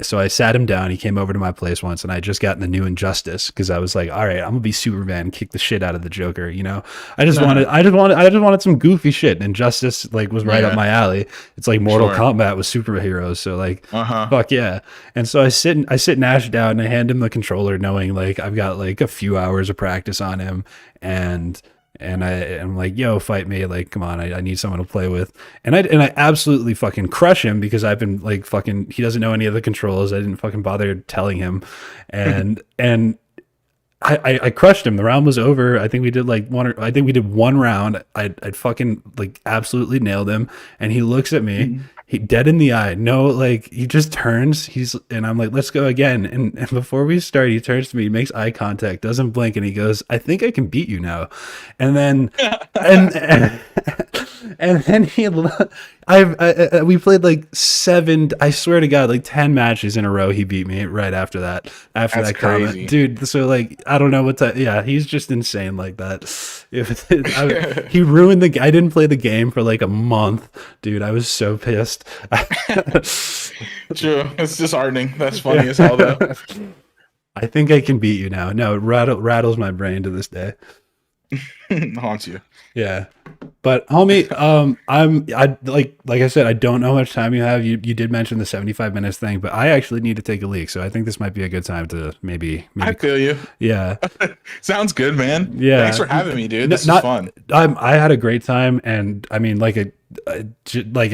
so I sat him down. He came over to my place once, and I just gotten the new Injustice because I was like, "All right, I'm gonna be Superman, and kick the shit out of the Joker." I just wanted some goofy shit. Injustice like was right up my alley. It's like Mortal Kombat with superheroes, so like, fuck yeah. And so I sit Nash down, and I hand him the controller, knowing like I've got like a few hours of practice on him, and I'm like, yo, fight me. Like, come on, I need someone to play with. And I absolutely fucking crush him because I've been like fucking, he doesn't know any of the controls. I didn't fucking bother telling him. And I crushed him. The round was over. I think we did one round. I'd fucking like absolutely nailed him. And he looks at me, he dead in the eye. No, like he just turns. And I'm like, let's go again. And before we start, he turns to me, makes eye contact, doesn't blink, and he goes, "I think I can beat you now." And then and then we played like 7, I swear to God, like 10 matches in a row. He beat me right after that. After That's that comment, crazy. Dude. So like, I don't know what to. Yeah, he's just insane like that. He ruined I didn't play the game for like a month, dude. I was so pissed. True, it's disheartening. That's funny as hell though. I think I can beat you now. No, it rattles my brain to this day. Haunts you. Yeah. But homie, I like I said, I don't know how much time you have. You did mention the 75 minutes thing, but I actually need to take a leak, so I think this might be a good time to maybe I feel you. Yeah. Sounds good, man. Yeah. Thanks for having me, dude. This is fun. I had a great time, and I mean, like I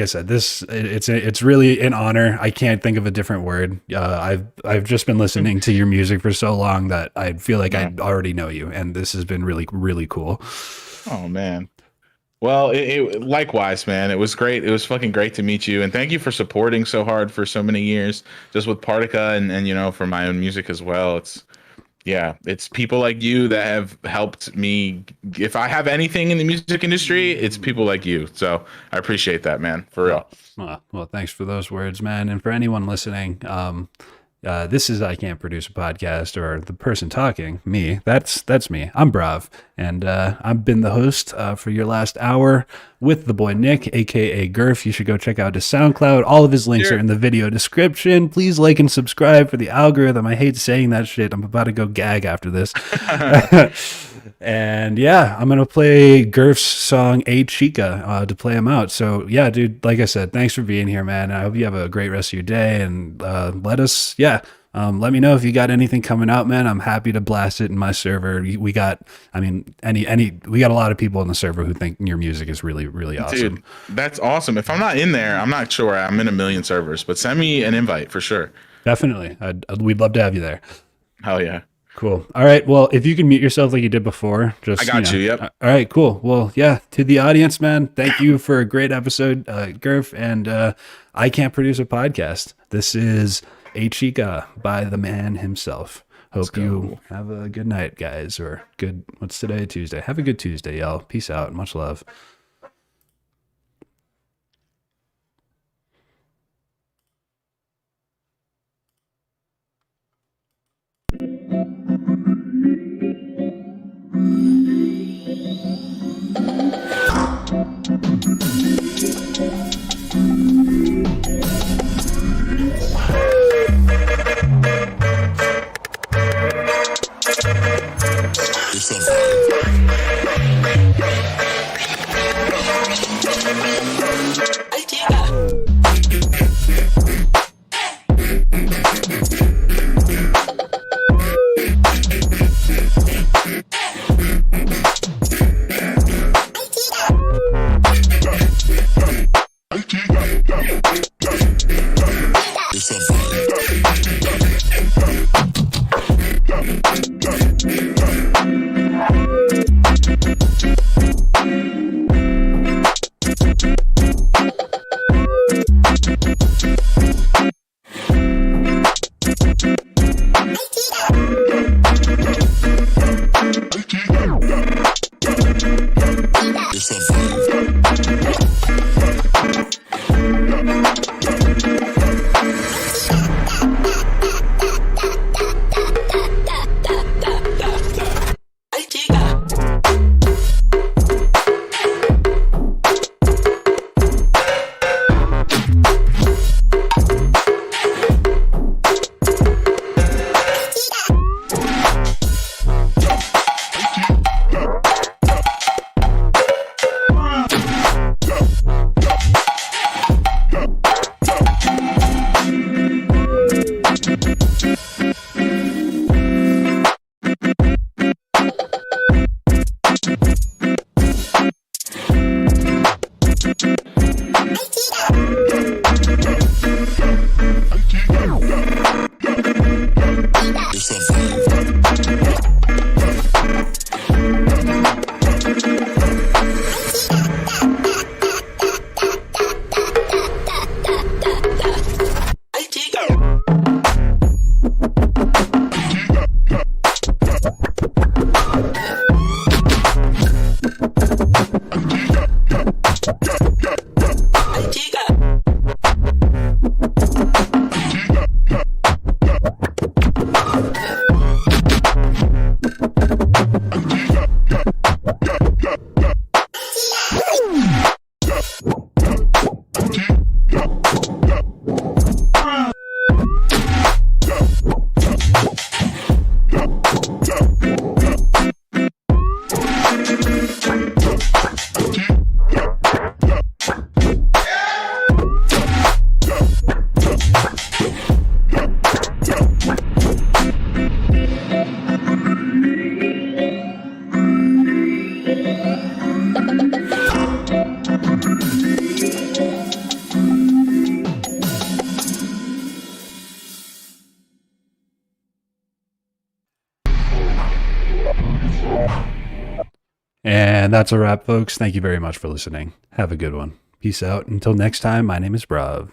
said, it's really an honor. I can't think of a different word. I've just been listening to your music for so long that I feel like I already know you, and this has been really, really cool. Oh man. Well, likewise, man. It was great. It was fucking great to meet you, and thank you for supporting so hard for so many years, just with Partica and for my own music as well. It's people like you that have helped me. If I have anything in the music industry, it's people like you. So I appreciate that, man, for real. Well, thanks for those words, man. And for anyone listening, this is I Can't Produce a Podcast, or the person talking, me. That's me. I'm braV, and I've been the host for your last hour with the boy Nick, aka GURF. You should go check out his SoundCloud. All of his links are in the video description. Please like and subscribe for the algorithm. I hate saying that shit. I'm about to go gag after this. And yeah, I'm gonna play GURF'S song "A Chica" to play him out. So yeah, dude, like I said, thanks for being here, man. I hope you have a great rest of your day, and let me know if you got anything coming out, man. I'm happy to blast it in my server. We got a lot of people in the server who think your music is really, really awesome. Dude, that's awesome. If I'm not in there, I'm not sure. I'm in a million servers, but send me an invite for sure. Definitely. We'd love to have you there. Hell yeah. Cool. All right. Well, if you can mute yourself like you did before, just I got you. Yep. All right. Cool. Well, yeah. To the audience, man, thank you for a great episode, GURF, and I Can't Produce a Podcast. This is A Chica by the man himself. Hope you have a good night, guys, or good. What's today? Tuesday. Have a good Tuesday, y'all. Peace out. Much love. And that's a wrap, folks. Thank you very much for listening. Have a good one. Peace out. Until next time, my name is braV.